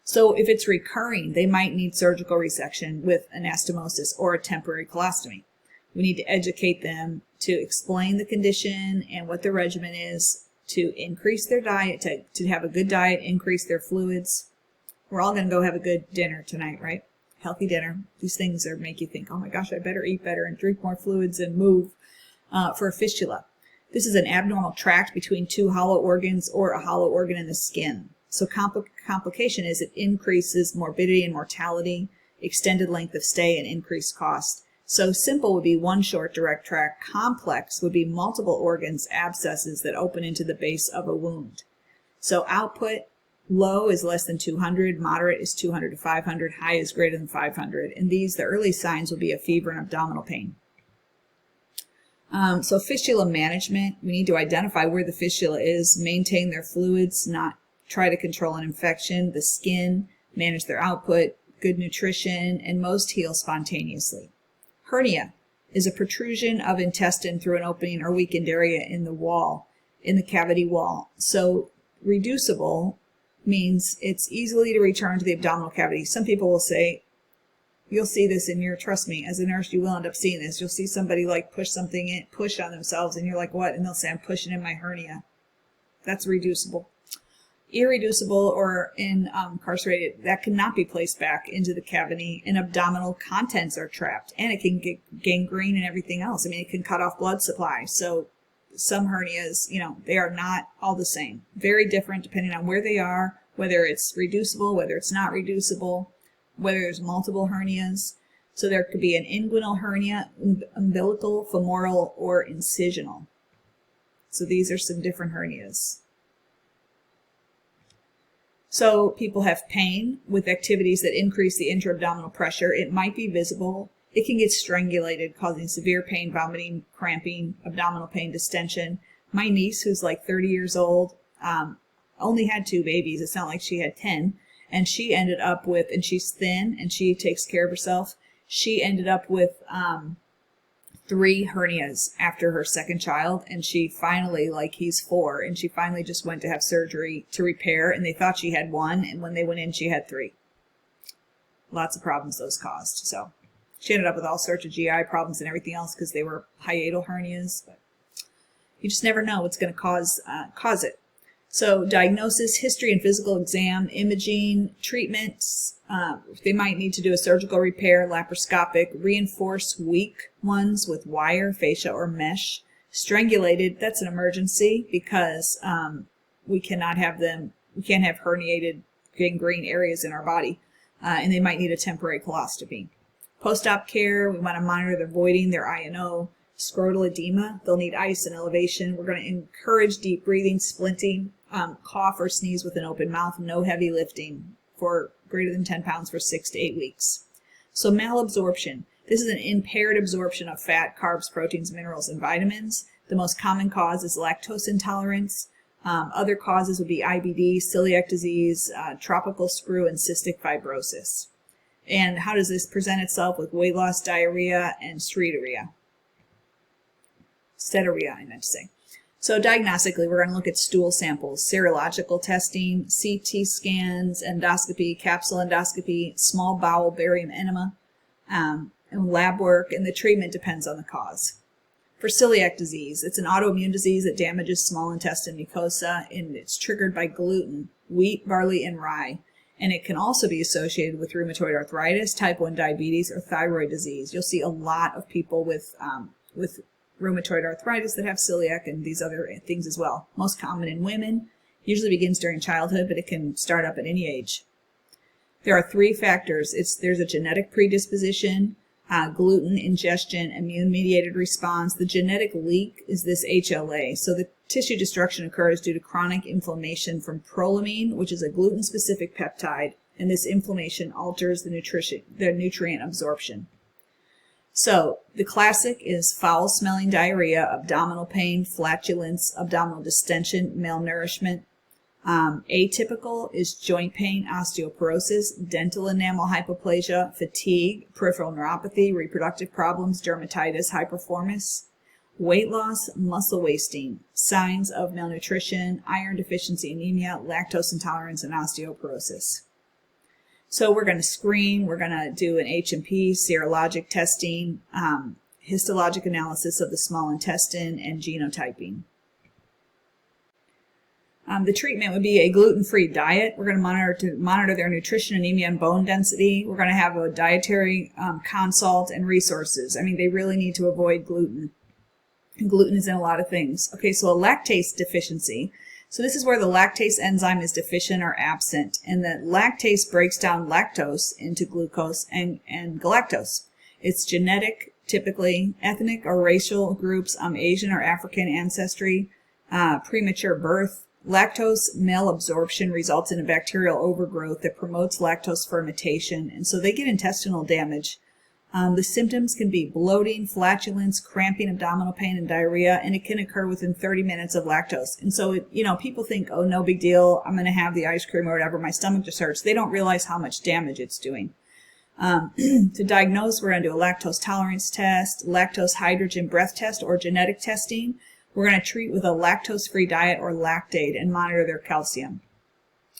So if it's recurring, they might need surgical resection with anastomosis or a temporary colostomy. We need to educate them to explain the condition and what the regimen is, to increase their diet, to have a good diet, increase their fluids. We're all going to go have a good dinner tonight, right? Healthy dinner. These things make you think, oh my gosh, I better eat better and drink more fluids and move. For a fistula, this is an abnormal tract between two hollow organs or a hollow organ in the skin. So complication is it increases morbidity and mortality, extended length of stay, and increased cost. So simple would be one short direct tract. Complex would be multiple organs, abscesses that open into the base of a wound. So output, low is less than 200, moderate is 200 to 500, high is greater than 500. And these, the early signs will be a fever and abdominal pain. So fistula management, we need to identify where the fistula is, maintain their fluids, not try to control an infection, the skin, manage their output, good nutrition, and most heal spontaneously. Hernia. is a protrusion of intestine through an opening or weakened area in the wall, in the cavity wall. So reducible means it's easily to return to the abdominal cavity. Some people will say, you'll see this in your, trust me, as a nurse, you will end up seeing this. You'll see somebody like push something in, push on themselves, and you're like, what? And they'll say, I'm pushing in my hernia. That's reducible. Irreducible or incarcerated, that cannot be placed back into the cavity, and abdominal contents are trapped, and it can get gangrene and everything else. I mean, it can cut off blood supply. So some hernias, they are not all the same. Very different depending on where they are, whether it's reducible, whether it's not reducible, whether there's multiple hernias. So there could be an inguinal hernia, umbilical, femoral, or incisional. So these are some different hernias. So people have pain with activities that increase the intra-abdominal pressure. It might be visible. It can get strangulated, causing severe pain, vomiting, cramping, abdominal pain, distension. My niece, who's like 30 years old, only had 2 babies. It's not like she had 10. And she ended up with, and she's thin and she takes care of herself, she ended up with 3 hernias after her second child, and she finally, like he's 4, and she finally just went to have surgery to repair, and they thought she had 1, and when they went in she had 3. Lots of problems those caused. So she ended up with all sorts of GI problems and everything else because they were hiatal hernias, but you just never know what's going to cause it. So diagnosis, history and physical exam, imaging, treatments. They might need to do a surgical repair, laparoscopic, reinforce weak ones with wire, fascia, or mesh. Strangulated, that's an emergency because we can't have herniated gangrene areas in our body, and they might need a temporary colostomy. Post-op care, we want to monitor their voiding, their I&O. Scrotal edema, they'll need ice and elevation. We're going to encourage deep breathing, splinting, cough or sneeze with an open mouth, no heavy lifting for greater than 10 pounds for 6 to 8 weeks. So malabsorption, this is an impaired absorption of fat, carbs, proteins, minerals, and vitamins. The most common cause is lactose intolerance. Other causes would be IBD, celiac disease, tropical screw, and cystic fibrosis. And how does this present itself? With weight loss, diarrhea, and steatorrhea, I meant to say. So diagnostically, we're going to look at stool samples, serological testing, CT scans, endoscopy, capsule endoscopy, small bowel barium enema, and lab work, and the treatment depends on the cause. For celiac disease, it's an autoimmune disease that damages small intestine mucosa, and it's triggered by gluten, wheat, barley, and rye. And it can also be associated with rheumatoid arthritis, type 1 diabetes, or thyroid disease. You'll see a lot of people with rheumatoid arthritis that have celiac and these other things as well. Most common in women, usually begins during childhood, but it can start up at any age. There are 3 factors. There's a genetic predisposition, gluten ingestion, immune-mediated response. The genetic leak is this HLA. So the tissue destruction occurs due to chronic inflammation from prolamine, which is a gluten-specific peptide, and this inflammation alters the nutrient absorption. So the classic is foul-smelling diarrhea, abdominal pain, flatulence, abdominal distension, malnourishment. Atypical is joint pain, osteoporosis, dental enamel hypoplasia, fatigue, peripheral neuropathy, reproductive problems, dermatitis, hyperformis. Weight loss, muscle wasting, signs of malnutrition, iron deficiency, anemia, lactose intolerance, and osteoporosis. So we're going to screen, we're going to do an H&P, serologic testing, histologic analysis of the small intestine, and genotyping. The treatment would be a gluten-free diet. We're going to monitor their nutrition, anemia, and bone density. We're going to have a dietary consult and resources. I mean, they really need to avoid gluten. Gluten is in a lot of things. Okay, so a lactase deficiency. So this is where the lactase enzyme is deficient or absent, and that lactase breaks down lactose into glucose and galactose. It's genetic, typically, ethnic or racial groups, Asian or African ancestry, premature birth. Lactose malabsorption results in a bacterial overgrowth that promotes lactose fermentation, and so they get intestinal damage. The symptoms can be bloating, flatulence, cramping, abdominal pain, and diarrhea, and it can occur within 30 minutes of lactose. And so, people think, oh, no big deal, I'm going to have the ice cream or whatever, my stomach just hurts. They don't realize how much damage it's doing. To diagnose, we're going to do a lactose tolerance test, lactose hydrogen breath test, or genetic testing. We're going to treat with a lactose-free diet or Lactaid and monitor their calcium.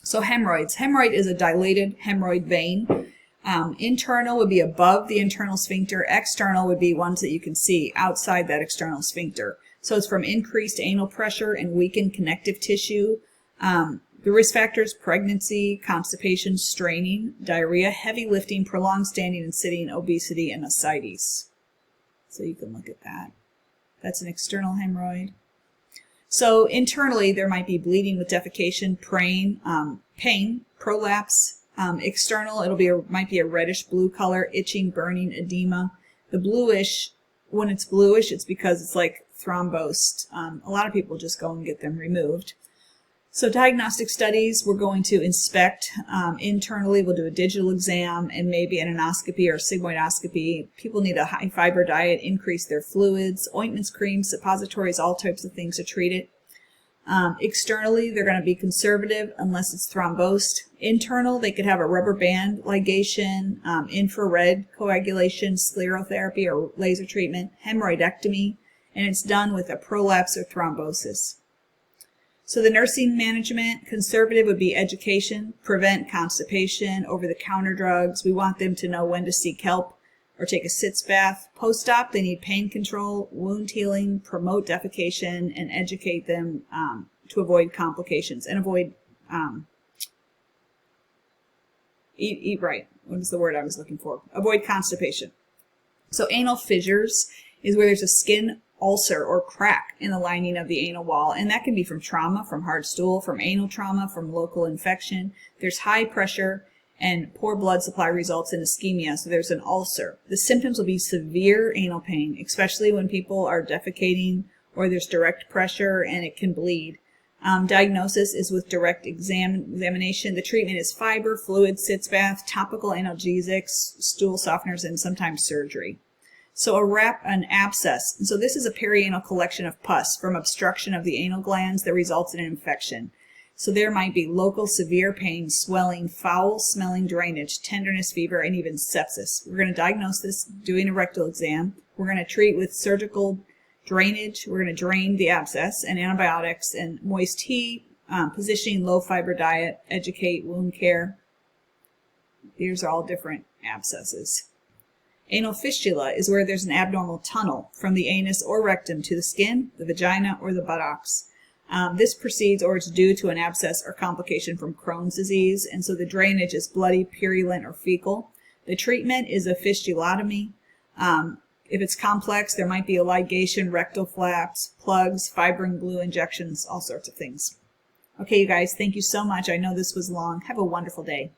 So hemorrhoids. Hemorrhoid is a dilated hemorrhoid vein. Internal would be above the internal sphincter. External would be ones that you can see outside that external sphincter. So it's from increased anal pressure and weakened connective tissue. The risk factors: pregnancy, constipation, straining, diarrhea, heavy lifting, prolonged standing and sitting, obesity, and ascites. So you can look at that. That's an external hemorrhoid. So internally, there might be bleeding with defecation, pain, prolapse. External, might be a reddish blue color, itching, burning, edema. The bluish, when it's bluish, it's because it's like thrombosed. A lot of people just go and get them removed. So diagnostic studies, we're going to inspect internally. We'll do a digital exam and maybe an anoscopy or sigmoidoscopy. People need a high fiber diet, increase their fluids, ointments, creams, suppositories, all types of things to treat it. Externally, they're going to be conservative unless it's thrombosed. Internal, they could have a rubber band ligation, infrared coagulation, sclerotherapy or laser treatment, hemorrhoidectomy, and it's done with a prolapse or thrombosis. So the nursing management, conservative would be education, prevent constipation, over-the-counter drugs. We want them to know when to seek help or take a sitz bath. Post-op, they need pain control, wound healing, promote defecation, and educate them to avoid complications and avoid, eat right. What is the word I was looking for? Avoid constipation. So anal fissures is where there's a skin ulcer or crack in the lining of the anal wall, and that can be from trauma, from hard stool, from anal trauma, from local infection. There's high pressure and poor blood supply results in ischemia, so there's an ulcer. The symptoms will be severe anal pain, especially when people are defecating or there's direct pressure and it can bleed. Diagnosis is with direct examination. The treatment is fiber, fluid, sitz bath, topical analgesics, stool softeners, and sometimes surgery. So an abscess. And so this is a perianal collection of pus from obstruction of the anal glands that results in an infection. So there might be local severe pain, swelling, foul-smelling drainage, tenderness, fever, and even sepsis. We're going to diagnose this doing a rectal exam. We're going to treat with surgical drainage. We're going to drain the abscess and antibiotics and moist tea, positioning, low-fiber diet, educate, wound care. These are all different abscesses. Anal fistula is where there's an abnormal tunnel from the anus or rectum to the skin, the vagina, or the buttocks. This proceeds or it's due to an abscess or complication from Crohn's disease, and so the drainage is bloody, purulent, or fecal. The treatment is a fistulotomy. If it's complex, there might be a ligation, rectal flaps, plugs, fibrin glue injections, all sorts of things. Okay, you guys, thank you so much. I know this was long. Have a wonderful day.